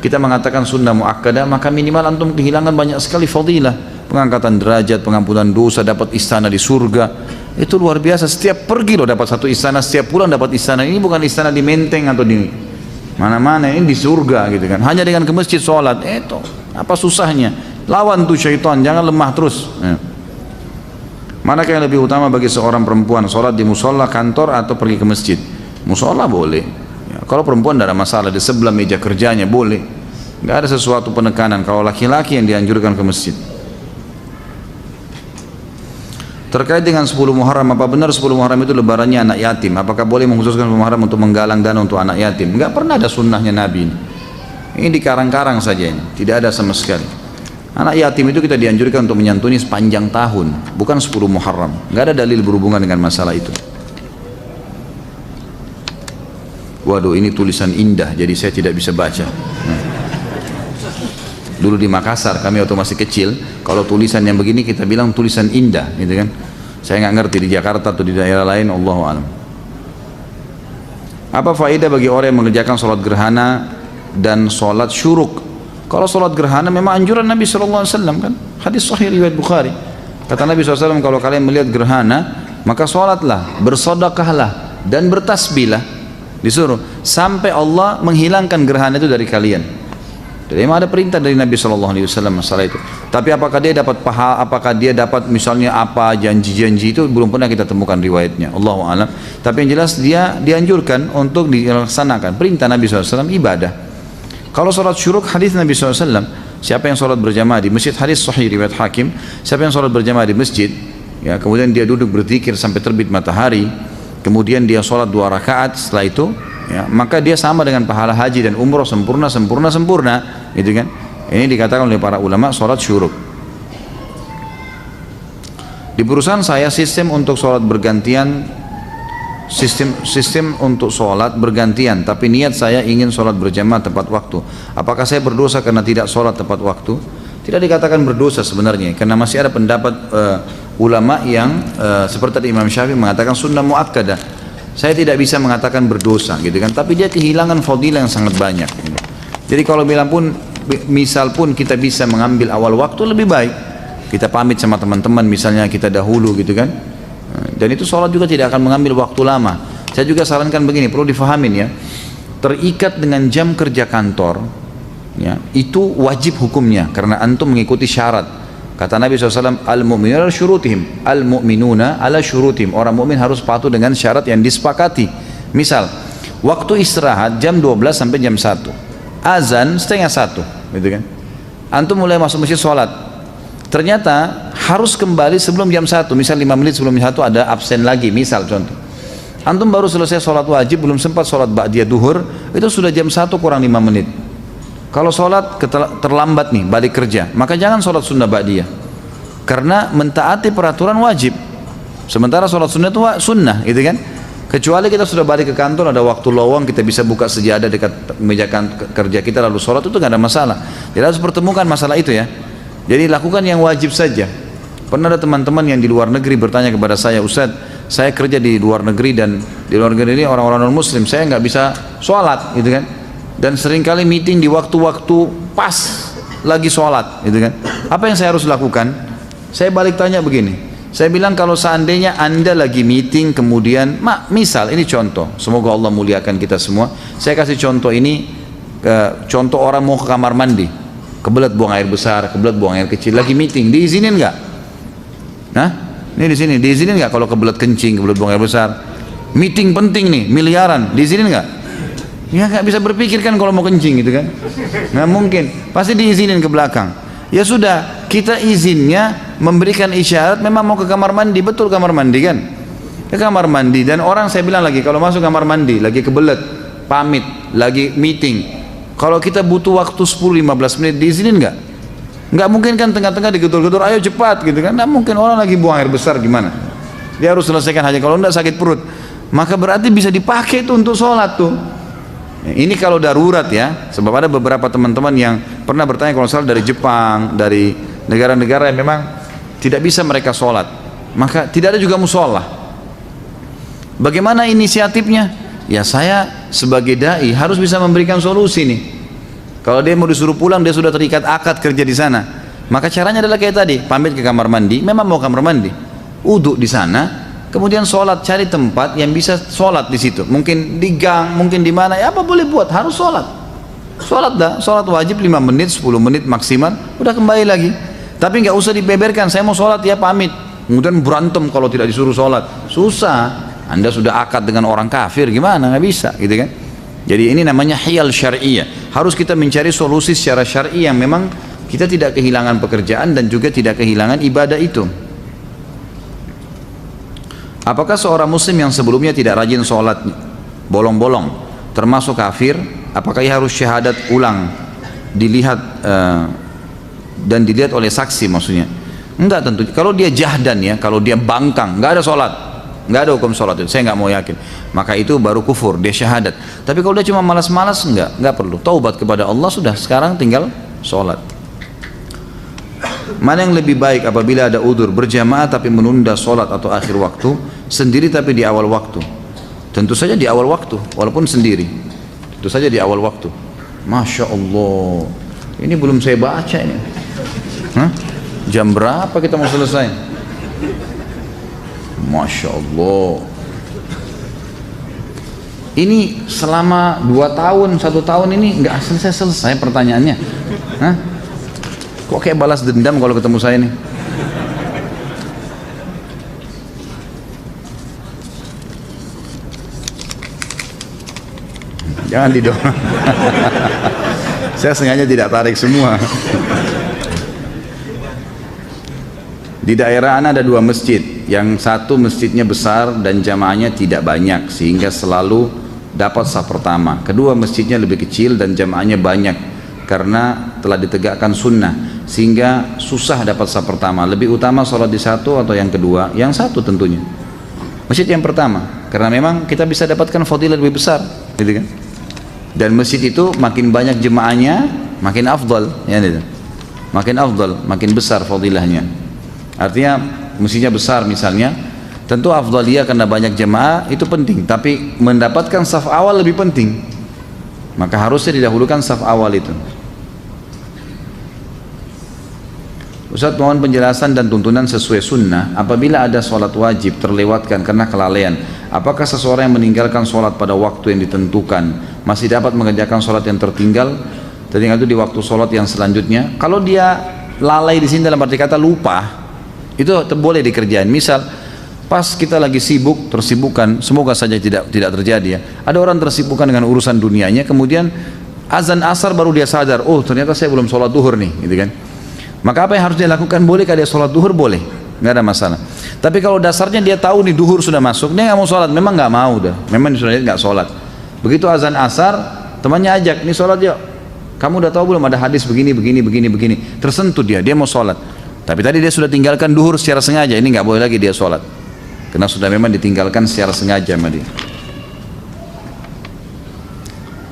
kita mengatakan sunnah muakkadah, maka minimal antum kehilangan banyak sekali fadilah, pengangkatan derajat, pengampunan dosa, dapat istana di surga. Itu luar biasa, setiap pergi loh dapat satu istana, setiap pulang dapat istana. Ini bukan istana di Menteng atau di mana-mana, ini di surga, gitu kan. Hanya dengan ke masjid sholat, itu apa susahnya? Lawan tuh syaitan, jangan lemah terus. Manakah yang lebih utama bagi seorang perempuan, sholat di musola kantor atau pergi ke masjid? Musola boleh ya, kalau perempuan tidak ada masalah, di sebelah meja kerjanya boleh, nggak ada sesuatu penekanan. Kalau laki-laki yang dianjurkan ke masjid. Terkait dengan 10 Muharram, apa benar 10 Muharram itu lebarannya anak yatim? Apakah boleh mengkhususkan 10 Muharram untuk menggalang dana untuk anak yatim? Nggak pernah ada sunnahnya Nabi ini dikarang-karang saja, ini tidak ada sama sekali. Anak yatim itu kita dianjurkan untuk menyantuni sepanjang tahun, bukan 10 Muharram. Nggak ada dalil berhubungan dengan masalah itu. Waduh, ini tulisan indah, jadi saya tidak bisa baca. Dulu di Makassar, kami waktu masih kecil, kalau tulisan yang begini kita bilang tulisan indah, gitu kan. Saya nggak ngerti di Jakarta atau di daerah lain, Allahu a'lam. Apa faedah bagi orang yang mengerjakan sholat gerhana dan sholat syuruk? Kalau sholat gerhana memang anjuran Nabi SAW kan, hadis sahih riwayat Bukhari. Kata Nabi SAW, kalau kalian melihat gerhana maka sholatlah, bersedekahlah dan bertasbihlah, disuruh sampai Allah menghilangkan gerhana itu dari kalian. Jadi memang ada perintah dari Nabi SAW masalah itu. Tapi apakah dia dapat pahala, apakah dia dapat misalnya apa janji-janji, itu belum pernah kita temukan riwayatnya, Allahu a'lam. Tapi yang jelas dia dianjurkan untuk dilaksanakan perintah Nabi SAW, ibadah. Kalau sholat syuruk, hadis Nabi SAW, siapa yang sholat berjamaah di masjid, hadis sahih riwayat Hakim, siapa yang sholat berjamaah di masjid, ya, kemudian dia duduk berzikir sampai terbit matahari, kemudian dia sholat 2 rakaat setelah itu, ya, maka dia sama dengan pahala haji dan umroh, sempurna, gitu kan. Ini dikatakan oleh para ulama sholat syuruk. Di perusahaan saya sistem untuk sholat bergantian, sistem untuk sholat bergantian, tapi niat saya ingin sholat berjamaah tepat waktu. Apakah saya berdosa karena tidak sholat tepat waktu? Tidak dikatakan berdosa sebenarnya, karena masih ada pendapat ulama yang seperti tadi Imam Syafi'i mengatakan sunnah muakkadah. Saya tidak bisa mengatakan berdosa, gitu kan, tapi dia kehilangan fadilah yang sangat banyak, gitu. Jadi kalau bilang pun, misal pun kita bisa mengambil awal waktu, lebih baik kita pamit sama teman-teman misalnya kita dahulu, gitu kan. Dan itu sholat juga tidak akan mengambil waktu lama. Saya juga sarankan begini, perlu difahamin ya, terikat dengan jam kerja kantor ya, itu wajib hukumnya karena antum mengikuti syarat. Kata Nabi SAW, al-mu'minuna ala syurutihim, al-mu'minuna ala syurutihim, orang mukmin harus patuh dengan syarat yang disepakati. Misal waktu istirahat jam 12 sampai jam 1, azan setengah 1, gitu kan. Antum mulai masuk masjid sholat, ternyata harus kembali sebelum jam 1, misal 5 menit sebelum jam 1 ada absen lagi, misal contoh. Antum baru selesai sholat wajib, belum sempat sholat ba'diyah duhur, itu sudah jam 1 kurang 5 menit. Kalau sholat terlambat nih, balik kerja, maka jangan sholat sunnah ba'diyah, karena mentaati peraturan wajib. Sementara sholat sunnah itu sunnah, gitu kan. Kecuali kita sudah balik ke kantor, ada waktu lowong, kita bisa buka sejadah dekat meja kerja kita lalu sholat, itu nggak ada masalah. Jadi harus pertemukan masalah itu ya. Jadi lakukan yang wajib saja. Pernah ada teman-teman yang di luar negeri bertanya kepada saya, Ustaz, saya kerja di luar negeri dan di luar negeri ini orang-orang non muslim, saya nggak bisa sholat gitu kan, dan seringkali meeting di waktu-waktu pas lagi sholat gitu kan. Apa yang saya harus lakukan? Saya balik tanya begini, saya bilang kalau seandainya anda lagi meeting kemudian misal ini contoh, semoga Allah muliakan kita semua, saya kasih contoh ini, contoh orang mau ke kamar mandi, kebelet buang air besar, kebelet buang air kecil, lagi meeting, diizinin nggak? Nah, ini di sini diizinin nggak kalau kebelet kencing, kebelet buang air besar? Meeting penting nih, miliaran, diizinin nggak? Ya nggak bisa berpikir kan kalau mau kencing gitu kan? Nggak mungkin, pasti diizinin ke belakang. Ya sudah, kita izinnya memberikan isyarat memang mau ke kamar mandi, betul kamar mandi kan? Ke kamar mandi, dan orang saya bilang lagi kalau masuk kamar mandi, lagi kebelet, pamit, lagi meeting, kalau kita butuh waktu 10-15 menit diizinin nggak? Nggak mungkin kan tengah-tengah digetur-getur, ayo cepat gitu kan? Nggak mungkin, orang lagi buang air besar gimana? Dia harus selesaikan hajat, kalau nggak sakit perut. Maka berarti bisa dipakai itu untuk sholat tuh. Ini kalau darurat ya, sebab ada beberapa teman-teman yang pernah bertanya kalau salah dari Jepang, dari negara-negara yang memang tidak bisa mereka sholat, maka tidak ada juga musola. Bagaimana inisiatifnya? Ya saya sebagai dai harus bisa memberikan solusi nih. Kalau dia mau disuruh pulang, dia sudah terikat akad kerja di sana, maka caranya adalah kayak tadi, pamit ke kamar mandi, memang mau kamar mandi, uduk di sana, kemudian sholat, cari tempat yang bisa sholat di situ, mungkin di gang, mungkin di mana, ya apa boleh buat, harus sholat. Sholat dah, sholat wajib 5 menit, 10 menit maksimal, udah kembali lagi. Tapi nggak usah dibeberkan, saya mau sholat ya pamit, kemudian berantem kalau tidak disuruh sholat, susah. Anda sudah akad dengan orang kafir, gimana, nggak bisa gitu kan. Jadi ini namanya hiyal syari'iyah, harus kita mencari solusi secara syar'i yang memang kita tidak kehilangan pekerjaan dan juga tidak kehilangan ibadah itu. Apakah seorang muslim yang sebelumnya tidak rajin sholat bolong-bolong termasuk kafir? Apakah ia harus syahadat ulang dilihat dan dilihat oleh saksi maksudnya? Enggak tentu. Kalau dia jahdan ya, kalau dia bangkang, nggak ada sholat, nggak ada hukum sholat itu, saya nggak mau yakin, maka itu baru kufur, dia syahadat. Tapi kalau dia cuma malas-malas, nggak perlu, taubat kepada Allah sudah, sekarang tinggal sholat. Mana yang lebih baik apabila ada udzur berjamaah tapi menunda sholat atau akhir waktu, sendiri tapi di awal waktu? Tentu saja di awal waktu, walaupun sendiri, tentu saja di awal waktu. Masya Allah, ini belum saya baca ini. Hah? Jam berapa kita mau selesai? Masya Allah, ini selama 2 tahun, 1 tahun ini nggak selesai pertanyaannya. Hah? Kok kayak balas dendam kalau ketemu saya nih? Jangan didorong. Saya sengaja tidak tarik semua. Di daerah Ana ada 2 masjid, yang satu masjidnya besar dan jamaahnya tidak banyak sehingga selalu dapat saf pertama. Kedua masjidnya lebih kecil dan jamaahnya banyak karena telah ditegakkan sunnah sehingga susah dapat saf pertama. Lebih utama sholat di satu atau yang kedua? Yang satu tentunya, masjid yang pertama, karena memang kita bisa dapatkan fadilah lebih besar gitu kan. Dan masjid itu makin banyak jemaahnya makin afdal ya, gitu. Makin afdal, makin besar fadilahnya. Artinya mestinya besar misalnya, tentu afdaliyah karena banyak jemaah itu penting, tapi mendapatkan saf awal lebih penting, maka harusnya didahulukan saf awal itu. Ustaz, mohon penjelasan dan tuntunan sesuai sunnah apabila ada sholat wajib terlewatkan karena kelalaian. Apakah seseorang yang meninggalkan sholat pada waktu yang ditentukan masih dapat mengerjakan sholat yang tertinggal itu di waktu sholat yang selanjutnya? Kalau dia lalai di sini dalam arti kata lupa, itu boleh dikerjain. Misal pas kita lagi sibuk, tersibukkan, semoga saja tidak terjadi ya, ada orang tersibukkan dengan urusan dunianya, kemudian azan asar baru dia sadar, oh ternyata saya belum sholat duhur nih gitu kan. Maka apa yang harus dia lakukan? Boleh dia sholat duhur? Boleh, nggak ada masalah. Tapi kalau dasarnya dia tahu nih duhur sudah masuk, dia nggak mau sholat, memang nggak mau dah, memang sudah nggak sholat. Begitu azan asar, temannya ajak, nih sholat yuk, kamu udah tahu belum ada hadis begini, tersentuh dia mau sholat. Tapi tadi dia sudah tinggalkan duhur secara sengaja, ini nggak boleh lagi dia sholat, karena sudah memang ditinggalkan secara sengaja sama dia.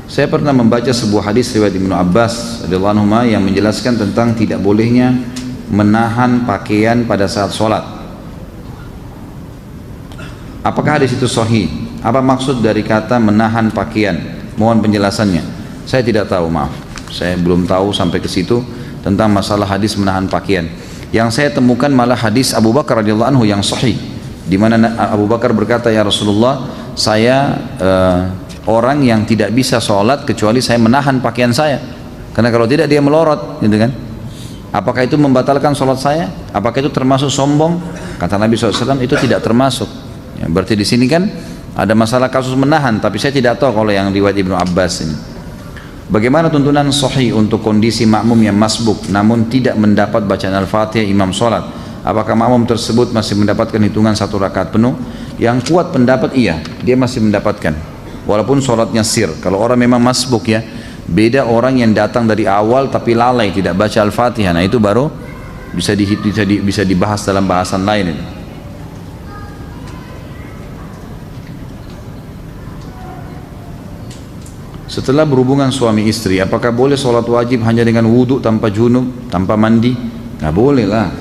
Saya pernah membaca sebuah hadis riwayat Ibnu Abbas radhiyallahu anhu yang menjelaskan tentang tidak bolehnya menahan pakaian pada saat sholat. Apakah hadis itu sahih? Apa maksud dari kata menahan pakaian? Mohon penjelasannya. Saya tidak tahu, maaf. Saya belum tahu sampai ke situ tentang masalah hadis menahan pakaian. Yang saya temukan malah hadis Abu Bakar radhiyallahu anhu yang sahih, di mana Abu Bakar berkata, ya Rasulullah, saya orang yang tidak bisa sholat kecuali saya menahan pakaian saya, karena kalau tidak dia melorot, gitu kan? Apakah itu membatalkan sholat saya? Apakah itu termasuk sombong? Kata Nabi SAW, itu tidak termasuk. Ya, berarti di sini kan ada masalah kasus menahan, tapi saya tidak tahu kalau yang riwayat Ibnu Abbas ini. Bagaimana tuntunan sahih untuk kondisi makmum yang masbuk namun tidak mendapat bacaan Al-Fatihah imam sholat? Apakah makmum tersebut masih mendapatkan hitungan 1 rakaat penuh? Yang kuat pendapat iya, dia masih mendapatkan walaupun sholatnya sir. Kalau orang memang masbuk ya, beda orang yang datang dari awal tapi lalai tidak baca Al-Fatihah. Nah itu baru bisa dibahas dalam bahasan lain ini. Setelah berhubungan suami istri, apakah boleh sholat wajib hanya dengan wudhu tanpa junub, tanpa mandi? Nggak boleh lah.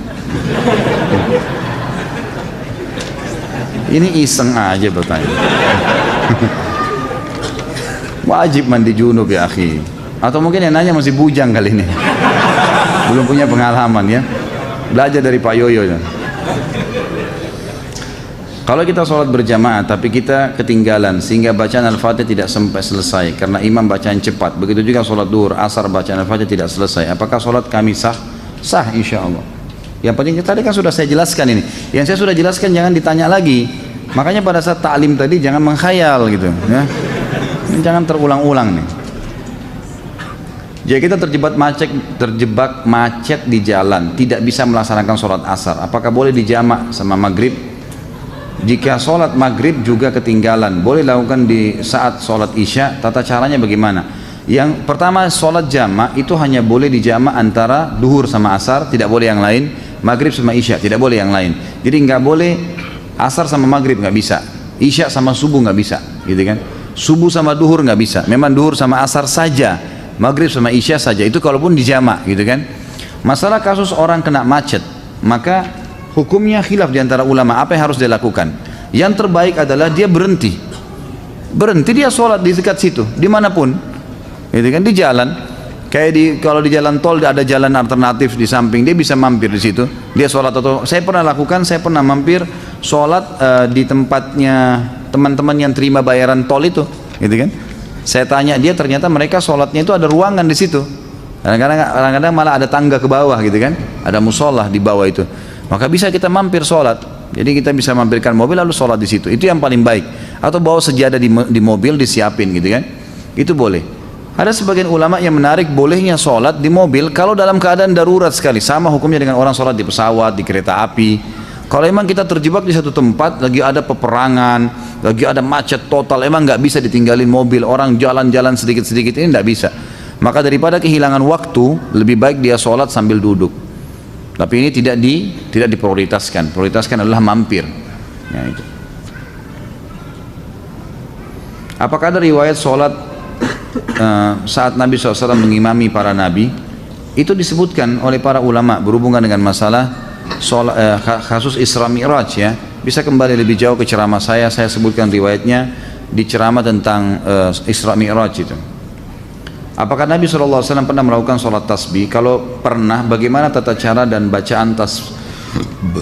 Ini iseng aja bertanya. Wajib mandi junub ya akhi. Atau mungkin yang nanya masih bujang kali ini, belum punya pengalaman ya. Belajar dari Pak Yoyo ya. Kalau kita sholat berjamaah tapi kita ketinggalan sehingga bacaan Al-Fatihah tidak sampai selesai karena imam bacaan cepat, begitu juga sholat duhur, asar bacaan Al-Fatihah tidak selesai, apakah sholat kami sah? Sah insya Allah. Yang penting tadi kan sudah saya jelaskan ini, yang saya sudah jelaskan jangan ditanya lagi. Makanya pada saat ta'lim tadi jangan mengkhayal gitu ya. Jangan terulang-ulang nih. Jika kita terjebak macet di jalan, tidak bisa melaksanakan sholat asar, apakah boleh dijamak sama maghrib? Jika sholat maghrib juga ketinggalan, boleh lakukan di saat sholat isya. Tata caranya bagaimana? Yang pertama, sholat jamak itu hanya boleh dijamak antara duhur sama asar, tidak boleh yang lain. Maghrib sama isya, tidak boleh yang lain. Jadi nggak boleh asar sama maghrib, nggak bisa. Isya sama subuh nggak bisa, gitu kan? Subuh sama duhur nggak bisa. Memang duhur sama asar saja, maghrib sama isya saja. Itu kalaupun dijamak, gitu kan? Masalah kasus orang kena macet, maka hukumnya khilaf di antara ulama, apa yang harus dia lakukan? Yang terbaik adalah dia berhenti dia sholat di dekat situ, dimanapun, gitu kan, di jalan. Kayak kalau di jalan tol ada jalan alternatif di samping, dia bisa mampir di situ, dia sholat. Atau saya pernah lakukan, saya pernah mampir sholat di tempatnya teman-teman yang terima bayaran tol itu, gitu kan. Saya tanya dia, ternyata mereka sholatnya itu ada ruangan di situ. Kadang-kadang malah ada tangga ke bawah, gitu kan, ada musola di bawah itu. Maka bisa kita mampir sholat, jadi kita bisa mampirkan mobil lalu sholat di situ. Itu yang paling baik. Atau bawa sejadah di mobil disiapin, gitu kan? Itu boleh. Ada sebagian ulama yang menarik bolehnya sholat di mobil kalau dalam keadaan darurat sekali, sama hukumnya dengan orang sholat di pesawat, di kereta api. Kalau emang kita terjebak di satu tempat, lagi ada peperangan, lagi ada macet total, emang nggak bisa ditinggalin mobil, orang jalan-jalan sedikit-sedikit, ini nggak bisa. Maka daripada kehilangan waktu, lebih baik dia sholat sambil duduk. Tapi ini tidak diprioritaskan. Prioritaskan adalah mampir. Ya, itu. Apakah ada riwayat sholat saat Nabi SAW mengimami para nabi? Itu disebutkan oleh para ulama berhubungan dengan masalah kasus Isra Mi'raj ya. Bisa kembali lebih jauh ke ceramah saya sebutkan riwayatnya di ceramah tentang Isra Mi'raj itu. Apakah Nabi SAW pernah melakukan sholat tasbih? Kalau pernah, bagaimana tata cara dan bacaan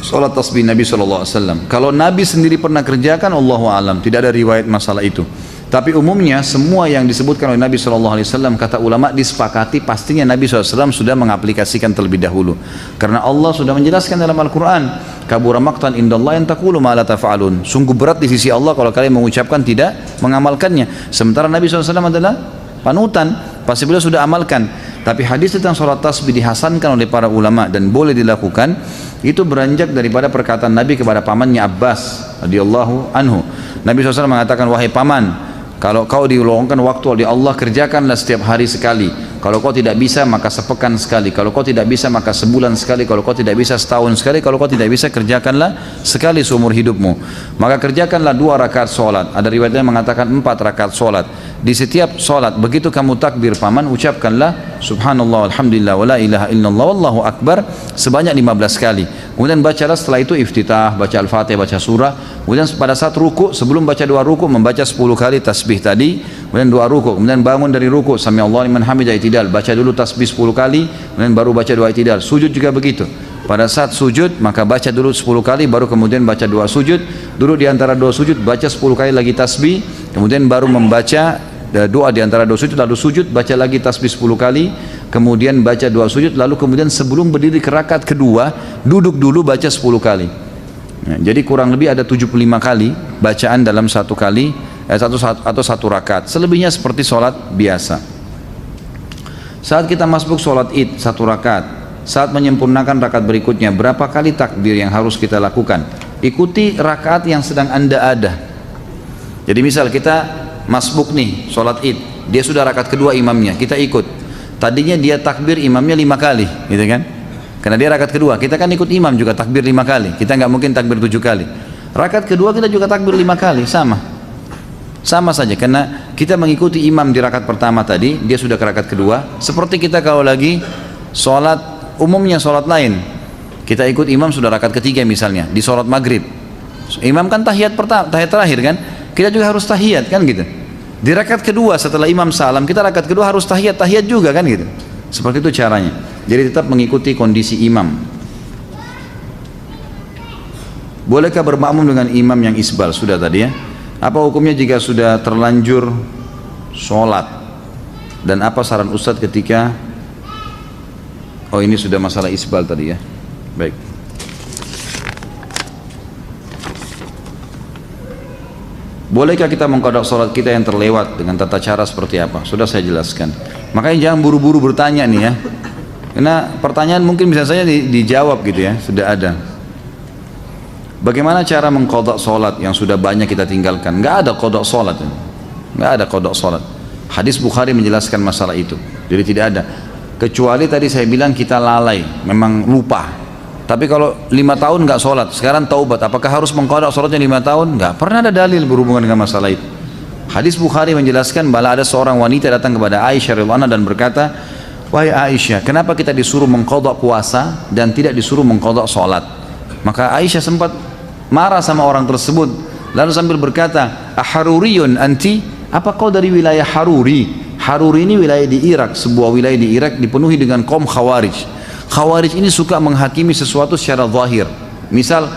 sholat tasbih Nabi SAW? Kalau Nabi sendiri pernah kerjakan, Allahu a'lam, tidak ada riwayat masalah itu. Tapi umumnya semua yang disebutkan oleh Nabi SAW, kata ulama disepakati pastinya Nabi SAW sudah mengaplikasikan terlebih dahulu. Karena Allah sudah menjelaskan dalam Al-Quran, kabura maqtan indallah yang taqulu ma la tafa'alun. Sungguh berat di sisi Allah kalau kalian mengucapkan tidak mengamalkannya. Sementara Nabi SAW adalah panutan, pasti beliau sudah amalkan. Tapi hadis tentang sholat tasbih dihasankan oleh para ulama dan boleh dilakukan, itu beranjak daripada perkataan Nabi kepada pamannya Abbas radhiyallahu anhu. Nabi SAW mengatakan, wahai paman, kalau kau diluangkan waktu oleh Allah, kerjakanlah setiap hari sekali. Kalau kau tidak bisa, maka sepekan sekali. Kalau kau tidak bisa, maka sebulan sekali. Kalau kau tidak bisa, setahun sekali. Kalau kau tidak bisa, kerjakanlah sekali seumur hidupmu. Maka kerjakanlah 2 rakaat sholat. Ada riwayatnya mengatakan 4 rakaat sholat. di setiap sholat begitu kamu takbir paman ucapkanlah subhanallah alhamdulillah wa la ilaha illallah wallahu akbar sebanyak 15 kali. Kemudian bacalah setelah itu iftitah, baca al-fatihah, baca surah. Kemudian pada saat ruku, sebelum baca 2 ruku membaca 10 kali tasbih tadi. Kemudian 2 ruku, kemudian bangun dari ruku sami Allah liman hamidah i'tidal, baca dulu tasbih 10 kali, kemudian baru baca 2 i'tidal. Sujud juga begitu. Pada saat sujud maka baca dulu 10 kali, baru kemudian baca 2 sujud. Duduk di antara 2 sujud baca 10 kali lagi tasbih, kemudian baru membaca doa di antara 2 sujud, lalu sujud baca lagi tasbih 10 kali, kemudian baca 2 sujud, lalu kemudian sebelum berdiri ke rakaat kedua duduk dulu baca 10 kali. Nah, jadi kurang lebih ada 75 kali bacaan dalam satu kali atau satu rakaat. Selebihnya seperti sholat biasa. Saat kita masuk sholat id 1 rakaat, saat menyempurnakan rakaat berikutnya berapa kali takbir yang harus kita lakukan? Ikuti rakaat yang sedang Anda ada. Jadi misal kita masbuk nih sholat id, dia sudah rakaat kedua imamnya, kita ikut. Tadinya dia takbir imamnya 5 kali gitu kan, karena dia rakaat kedua, kita kan ikut imam juga takbir 5 kali, kita nggak mungkin takbir 7 kali. Rakaat kedua kita juga takbir 5 kali, sama saja, karena kita mengikuti imam di rakaat pertama tadi, dia sudah ke rakaat kedua. Seperti kita kalau lagi sholat umumnya, sholat lain, kita ikut imam sudah rakaat ketiga misalnya di sholat maghrib, imam kan tahiyat pertama, tahiyat terakhir kan, kita juga harus tahiyat kan gitu. Di rakaat kedua setelah imam salam, kita rakaat kedua harus tahiyat juga kan gitu. Seperti itu caranya. Jadi tetap mengikuti kondisi imam. Bolehkah bermakmum dengan imam yang isbal? Sudah tadi ya. Apa hukumnya jika sudah terlanjur sholat? Dan apa saran Ustadz ketika ini sudah masalah isbal tadi ya. Baik. Bolehkah kita mengqadha sholat kita yang terlewat dengan tata cara seperti apa? Sudah saya jelaskan. Makanya jangan buru-buru bertanya nih ya. Karena pertanyaan mungkin bisa saja dijawab gitu ya, sudah ada. Bagaimana cara mengqadha sholat yang sudah banyak kita tinggalkan? Nggak ada qadha sholat. Nggak ada qadha sholat. Hadis Bukhari menjelaskan masalah itu. Jadi tidak ada. Kecuali tadi saya bilang kita lalai, memang lupa. Tapi kalau 5 tahun nggak sholat, sekarang taubat, apakah harus mengqadha sholatnya 5 tahun? Nggak pernah ada dalil berhubungan dengan masalah itu. Hadis Bukhari menjelaskan bahwa ada seorang wanita datang kepada Aisyah radhiyallahu anha dan berkata, wahai Aisyah, kenapa kita disuruh mengqadha puasa dan tidak disuruh mengqadha sholat? Maka Aisyah sempat marah sama orang tersebut, lalu sambil berkata, aharuriyun anti? Apa kau dari wilayah Haruri? Haruri ini wilayah di Irak, sebuah wilayah di Irak dipenuhi dengan kaum Khawarij. Khawarij ini suka menghakimi sesuatu secara zahir. Misal,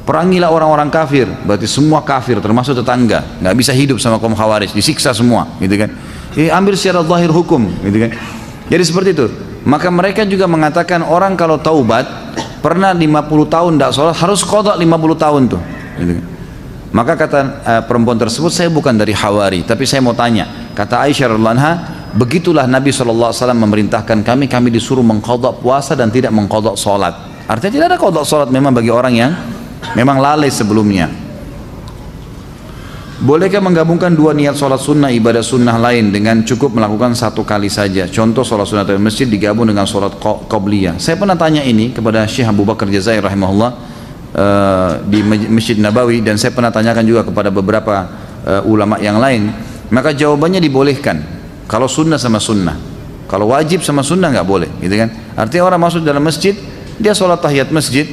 perangilah orang-orang kafir, berarti semua kafir termasuk tetangga, nggak bisa hidup sama kaum Khawarij, disiksa semua, gitu kan? Ambil secara zahir hukum, gitu kan? Jadi seperti itu. Maka mereka juga mengatakan orang kalau taubat pernah 50 tahun tidak sholat harus qadha 50 tahun tuh, gitu kan? Maka kata perempuan tersebut, saya bukan dari Hawari, tapi saya mau tanya. Kata Aisyah radhiyallahu anha, begitulah Nabi SAW memerintahkan kami disuruh mengqadha puasa dan tidak mengqadha sholat. Artinya tidak ada qadha sholat memang bagi orang yang memang lalai sebelumnya. Bolehkah menggabungkan 2 niat sholat sunnah ibadah sunnah lain dengan cukup melakukan 1 kali saja? Contoh sholat sunnah di masjid digabung dengan sholat qabliyah. Saya pernah tanya ini kepada Syekh Abu Bakar Jazair rahimahullah di Masjid Nabawi, dan saya pernah tanyakan juga kepada beberapa ulama yang lain. Maka jawabannya dibolehkan kalau sunnah sama sunnah. Kalau wajib sama sunnah nggak boleh, gitu kan? Artinya orang masuk dalam masjid, dia sholat tahiyat masjid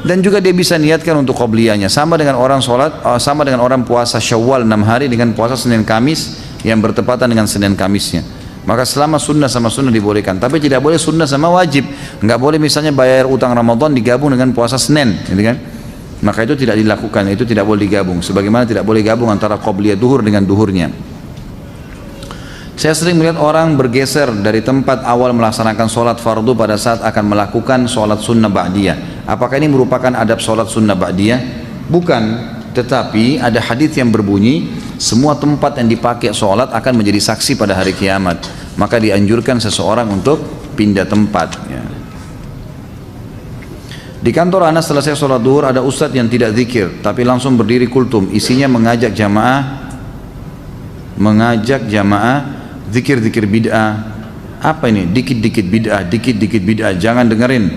dan juga dia bisa niatkan untuk qabliyahnya, sama dengan orang sholat, sama dengan orang puasa Syawal 6 hari dengan puasa Senin Kamis yang bertepatan dengan Senin Kamisnya. Maka selama sunnah sama sunnah dibolehkan, tapi tidak boleh sunnah sama wajib. Nggak boleh misalnya bayar utang Ramadan digabung dengan puasa Senin, gitu kan? Maka itu tidak dilakukan, itu tidak boleh digabung. Sebagaimana tidak boleh gabung antara qabliyah duhur dengan duhurnya. Saya sering melihat orang bergeser dari tempat awal melaksanakan sholat fardu pada saat akan melakukan sholat sunnah ba'diyah. Apakah ini merupakan adab sholat sunnah ba'diyah? Bukan, tetapi ada hadis yang berbunyi semua tempat yang dipakai sholat akan menjadi saksi pada hari kiamat. Maka dianjurkan seseorang untuk pindah tempat ya. Di kantor Anas selesai sholat duhur ada ustadz yang tidak zikir tapi langsung berdiri kultum, isinya mengajak jamaah zikir-zikir bid'ah. Apa ini? Dikit-dikit bid'ah, jangan dengerin,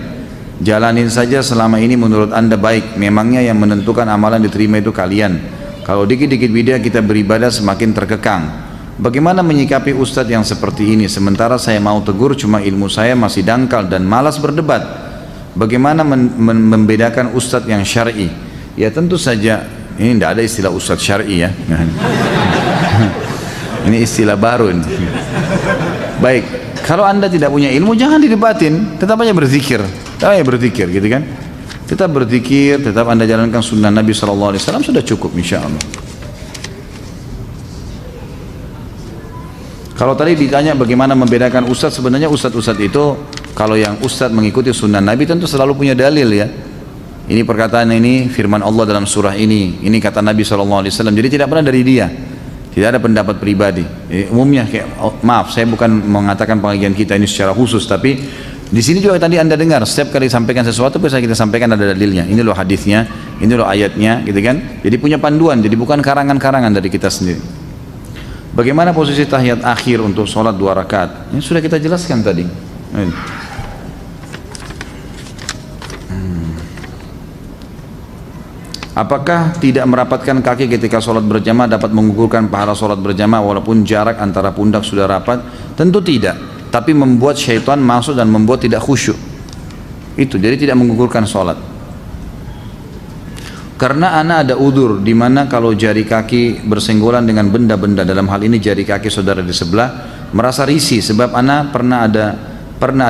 jalanin saja selama ini menurut anda baik. Memangnya yang menentukan amalan diterima itu kalian. Kalau dikit-dikit bid'ah kita beribadah semakin terkekang. Bagaimana menyikapi ustadz yang seperti ini? Sementara saya mau tegur, cuma ilmu saya masih dangkal dan malas berdebat. Bagaimana membedakan ustadz yang syar'i? Ya tentu saja, ini tidak ada istilah ustadz syar'i ya. Ini istilah baru ini. Baik, kalau anda tidak punya ilmu jangan didebatin, tetap aja berzikir, gitu kan? Tetap berzikir, tetap anda jalankan sunnah Nabi SAW, sudah cukup insya Allah. Kalau tadi ditanya bagaimana membedakan ustadz, sebenarnya ustadz itu kalau yang ustadz mengikuti sunnah Nabi tentu selalu punya dalil ya. Ini perkataan ini firman Allah dalam surah ini kata Nabi SAW. Jadi tidak pernah dari dia, tidak ada pendapat pribadi. Jadi, umumnya maaf, saya bukan mengatakan pengajian kita ini secara khusus, tapi di sini juga tadi anda dengar setiap kali sampaikan sesuatu bisa kita sampaikan ada dalilnya. Ini loh hadisnya, ini loh ayatnya, gitu kan? Jadi punya panduan, jadi bukan karangan-karangan dari kita sendiri. Bagaimana posisi tahiyat akhir untuk sholat 2 rakaat? Ini sudah kita jelaskan tadi. Apakah tidak merapatkan kaki ketika sholat berjamaah dapat menggugurkan pahala sholat berjamaah walaupun jarak antara pundak sudah rapat? Tentu tidak, tapi membuat syaitan masuk dan membuat tidak khusyuk. Itu, jadi tidak menggugurkan sholat. Karena ana ada udur di mana kalau jari kaki bersenggolan dengan benda-benda, dalam hal ini jari kaki saudara di sebelah, merasa risih sebab ana pernah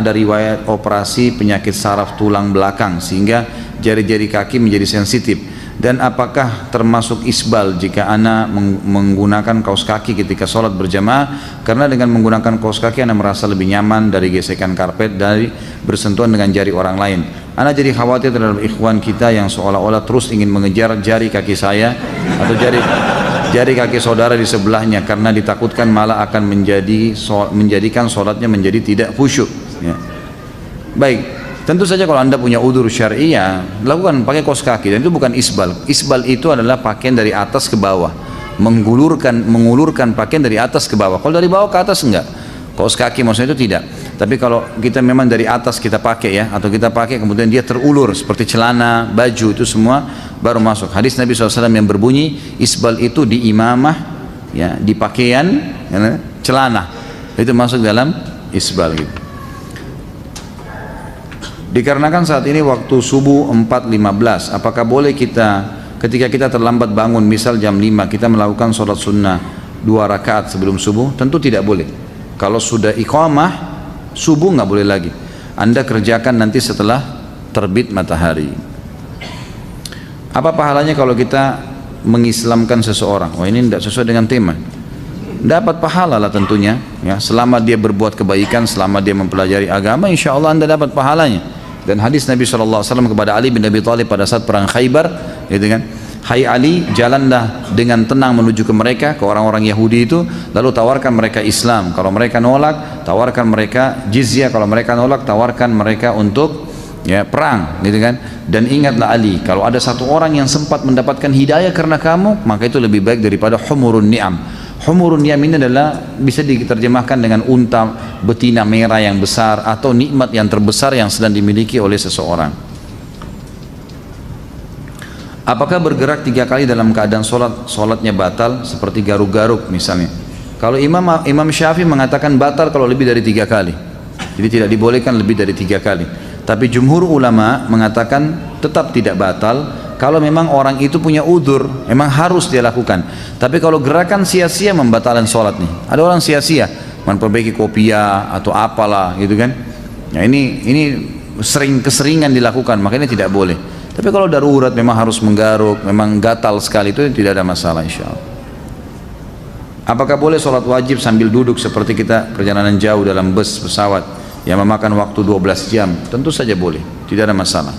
ada riwayat operasi penyakit saraf tulang belakang sehingga jari-jari kaki menjadi sensitif. Dan apakah termasuk isbal jika ana menggunakan kaos kaki ketika sholat berjamaah? Karena dengan menggunakan kaos kaki ana merasa lebih nyaman dari gesekan karpet, dari bersentuhan dengan jari orang lain. Ana jadi khawatir terhadap ikhwan kita yang seolah-olah terus ingin mengejar jari kaki saya atau jari kaki saudara di sebelahnya, karena ditakutkan malah akan menjadikan sholatnya menjadi tidak khusyuk ya. Baik, tentu saja kalau anda punya udzur syar'i ya lakukan pakai kaos kaki, dan itu bukan isbal. Isbal itu adalah pakaian dari atas ke bawah, mengulurkan pakaian dari atas ke bawah. Kalau dari bawah ke atas enggak. Kaos kaki maksudnya itu tidak. Tapi kalau kita memang dari atas kita pakai ya, atau kita pakai kemudian dia terulur seperti celana, baju, itu semua baru masuk. Hadis Nabi SAW yang berbunyi isbal itu di imamah ya, di pakaian ya, celana, itu masuk dalam isbal gitu. Dikarenakan saat ini waktu subuh 4.15, apakah boleh kita ketika kita terlambat bangun, misal jam 5, kita melakukan sholat sunnah 2 rakaat sebelum subuh? Tentu tidak boleh. Kalau sudah iqamah subuh nggak boleh lagi. Anda kerjakan nanti setelah terbit matahari. Apa pahalanya kalau kita mengislamkan seseorang? Oh, ini tidak sesuai dengan tema. Dapat pahala lah tentunya ya, selama dia berbuat kebaikan, selama dia mempelajari agama, insya Allah anda dapat pahalanya. Dan hadis Nabi SAW kepada Ali bin Abi Thalib pada saat perang Khaybar, gitu kan, hai Ali, jalanlah dengan tenang menuju ke mereka, ke orang-orang Yahudi itu, lalu tawarkan mereka Islam. Kalau mereka nolak, tawarkan mereka jizyah. Kalau mereka nolak, tawarkan mereka untuk ya perang, gitu kan. Dan ingatlah Ali, kalau ada satu orang yang sempat mendapatkan hidayah karena kamu, maka itu lebih baik daripada humurun ni'am. Humurun ni'am ini adalah bisa diterjemahkan dengan unta betina merah yang besar, atau nikmat yang terbesar yang sedang dimiliki oleh seseorang. Apakah bergerak 3 kali dalam keadaan sholatnya batal, seperti garuk-garuk misalnya? Kalau Imam Syafi'i mengatakan batal kalau lebih dari 3 kali, jadi tidak dibolehkan lebih dari 3 kali. Tapi jumhur ulama mengatakan tetap tidak batal kalau memang orang itu punya udzur, memang harus dia lakukan. Tapi kalau gerakan sia-sia membatalkan sholat nih, ada orang sia-sia memperbaiki kopiah atau apalah gitu kan, ya ini keseringan dilakukan, makanya tidak boleh. Tapi kalau darurat memang harus menggaruk, memang gatal sekali, itu tidak ada masalah insya Allah. Apakah boleh sholat wajib sambil duduk seperti kita perjalanan jauh dalam bus, pesawat yang memakan waktu 12 jam? Tentu saja boleh, tidak ada masalah.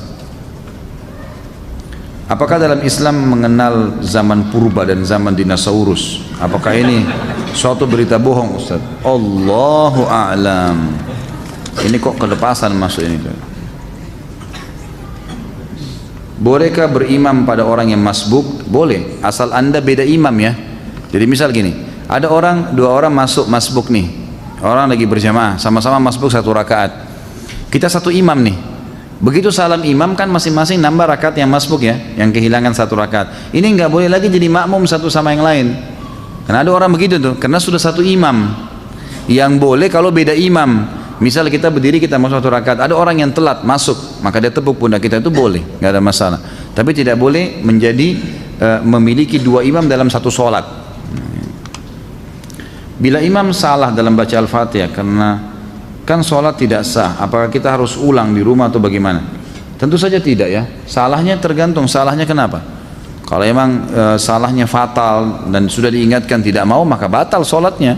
Apakah dalam Islam mengenal zaman purba dan zaman dinosaurus? Apakah ini suatu berita bohong, Ustaz? Allahu a'lam. Ini kok kelepasan masuk ini. Bolehkah berimam pada orang yang masbuk? Boleh, asal anda beda imam ya. Jadi misal gini, ada dua orang masuk masbuk nih, orang lagi berjamaah, sama-sama masbuk 1 rakaat. Kita satu imam nih. Begitu salam imam kan masing-masing nambah rakaat yang masbuk ya, yang kehilangan 1 rakaat. Ini nggak boleh lagi jadi makmum satu sama yang lain. Karena ada orang begitu tuh, karena sudah satu imam. Yang boleh kalau beda imam. Misal kita berdiri, kita masuk satu rakaat, ada orang yang telat masuk, maka dia tepuk pundak kita, itu boleh, nggak ada masalah. Tapi tidak boleh menjadi memiliki dua imam dalam satu sholat. Bila imam salah dalam baca Al-Fatihah, karena kan sholat tidak sah, apakah kita harus ulang di rumah atau bagaimana? Tentu saja tidak ya. Salahnya tergantung, salahnya kenapa? Kalau emang salahnya fatal dan sudah diingatkan tidak mau, maka batal sholatnya.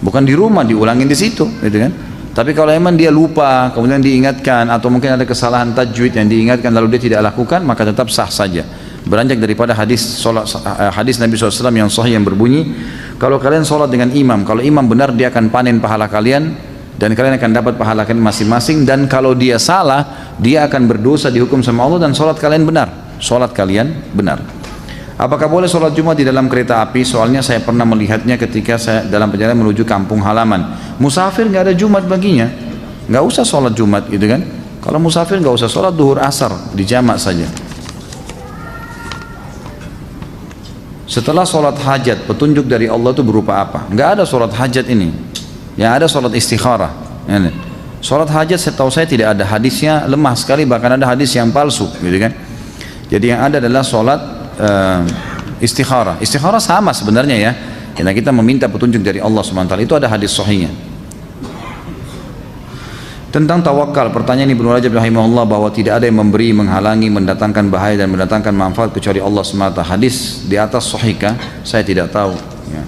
Bukan di rumah, diulangin di situ, gitu kan? Tapi kalau emang dia lupa, kemudian diingatkan, atau mungkin ada kesalahan tajwid yang diingatkan lalu dia tidak lakukan, maka tetap sah saja. Beranjak daripada hadis Nabi SAW yang sahih yang berbunyi, kalau kalian sholat dengan imam, kalau imam benar dia akan panen pahala kalian, dan kalian akan dapat pahala kalian masing-masing, dan kalau dia salah, dia akan berdosa dihukum sama Allah, dan sholat kalian benar. Sholat kalian benar. Apakah boleh sholat Jumat di dalam kereta api? Soalnya saya pernah melihatnya ketika saya dalam perjalanan menuju kampung halaman. Musafir nggak ada Jumat baginya, nggak usah sholat Jumat gitu kan. Kalau musafir nggak usah sholat duhur asar, di jamak saja. Setelah sholat hajat, petunjuk dari Allah itu berupa apa? Nggak ada sholat hajat ini. Yang ada sholat istikharah. Sholat hajat setahu saya tidak ada hadisnya, lemah sekali, bahkan ada hadis yang palsu gitu kan. Jadi yang ada adalah sholat istikharah. Istikharah sama sebenarnya ya, karena kita meminta petunjuk dari Allah SWT. Itu ada hadis sahihnya. Tentang tawakal, pertanyaan Ibnu Rajab rahimahullah bahwa tidak ada yang memberi, menghalangi, mendatangkan bahaya dan mendatangkan manfaat kecuali Allah semata. Hadis di atas sahihkah? Saya tidak tahu ya.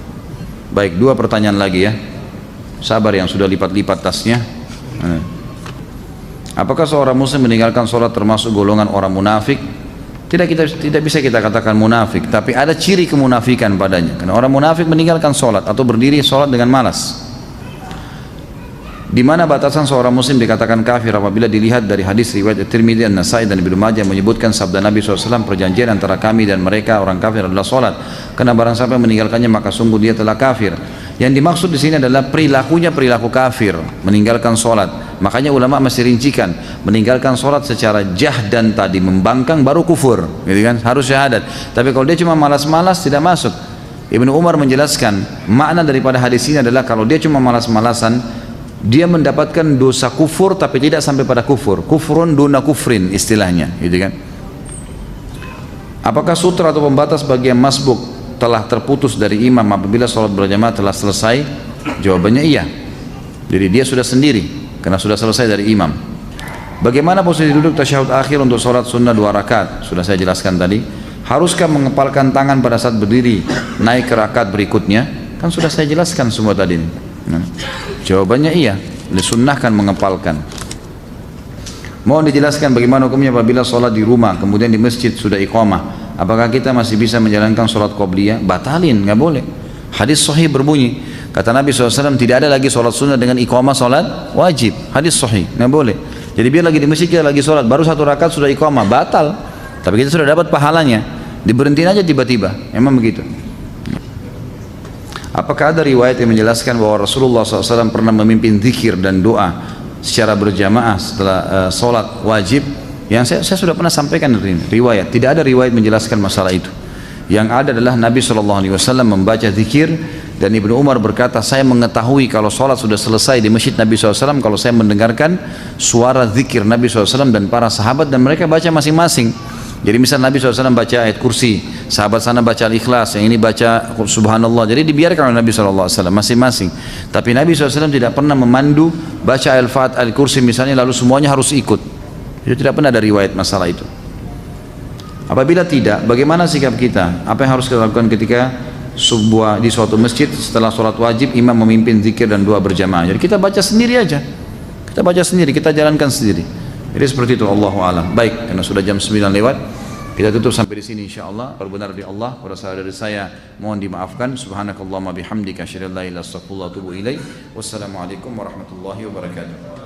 Baik, dua pertanyaan lagi ya. Sabar yang sudah lipat-lipat tasnya. Apakah seorang muslim meninggalkan sholat termasuk golongan orang munafik? Tidak bisa kita katakan munafik, tapi ada ciri kemunafikan padanya. Karena orang munafik meninggalkan sholat atau berdiri sholat dengan malas. Di mana batasan seorang muslim dikatakan kafir? Apabila dilihat dari hadis riwayat Tirmidzi, An-Nasai dan Ibnu Majah menyebutkan sabda Nabi SAW, perjanjian antara kami dan mereka orang kafir adalah sholat. Karena barang siapa yang meninggalkannya maka sungguh dia telah kafir. Yang dimaksud di sini adalah perilakunya perilaku kafir, meninggalkan sholat. Makanya ulama masih rincikan, meninggalkan sholat secara jahdan tadi, membangkang baru kufur, gitu kan? Harus syahadat. Tapi kalau dia cuma malas-malas tidak masuk. Ibnu Umar menjelaskan makna daripada hadis ini adalah kalau dia cuma malas-malasan, dia mendapatkan dosa kufur tapi tidak sampai pada kufur. Kufrun duna kufrin istilahnya, gitu kan? Apakah sutra atau pembatas bagi yang masbuk telah terputus dari imam apabila sholat berjamaah telah selesai? Jawabannya iya. Jadi dia sudah sendiri karena sudah selesai dari imam. Bagaimana posisi duduk tasyahud akhir untuk sholat sunnah 2 rakaat? Sudah saya jelaskan tadi. Haruskah mengepalkan tangan pada saat berdiri naik ke rakaat berikutnya? Kan sudah saya jelaskan semua tadi. Jawabannya iya, disunnahkan mengepalkan. Mohon dijelaskan bagaimana hukumnya apabila sholat di rumah kemudian di masjid sudah iqamah, apakah kita masih bisa menjalankan sholat qobliyah? Batalin, nggak boleh. Hadis sahih berbunyi, kata Nabi SAW, tidak ada lagi sholat sunnah dengan iqamah sholat wajib. Hadis sahih, nggak boleh. Jadi biar lagi di masjid kita lagi sholat, baru 1 rakaat sudah iqamah, batal. Tapi kita sudah dapat pahalanya, diberhentiin aja tiba-tiba, emang begitu. Apakah ada riwayat yang menjelaskan bahwa Rasulullah SAW pernah memimpin zikir dan doa secara berjamaah setelah sholat wajib? Yang saya sudah pernah sampaikan riwayat, tidak ada riwayat menjelaskan masalah itu. Yang ada adalah Nabi SAW membaca zikir, dan Ibnu Umar berkata, saya mengetahui kalau sholat sudah selesai di masjid Nabi SAW kalau saya mendengarkan suara zikir Nabi SAW dan para sahabat, dan mereka baca masing-masing. Jadi misal Nabi SAW baca ayat kursi, sahabat sana baca al-ikhlas, yang ini baca subhanallah. Jadi dibiarkan oleh Nabi SAW masing-masing. Tapi Nabi SAW tidak pernah memandu baca al-fat, al-kursi misalnya lalu semuanya harus ikut. Itu tidak pernah ada riwayat masalah itu. Apabila tidak, bagaimana sikap kita? Apa yang harus kita lakukan ketika di suatu masjid setelah sholat wajib imam memimpin zikir dan doa berjamaah? Jadi kita baca sendiri aja. Kita baca sendiri, kita jalankan sendiri. Jadi seperti itu, Allahu a'lam. Baik, karena sudah jam 9 lewat, kita tutup sampai di sini insyaallah. Berbenar di Allah, pada salah dari saya mohon dimaafkan. Subhanakallahumma bihamdika asyhadu an la ilaha illa anta astaghfiruka wa atubu ilaik. Wassalamualaikum warahmatullahi wabarakatuh.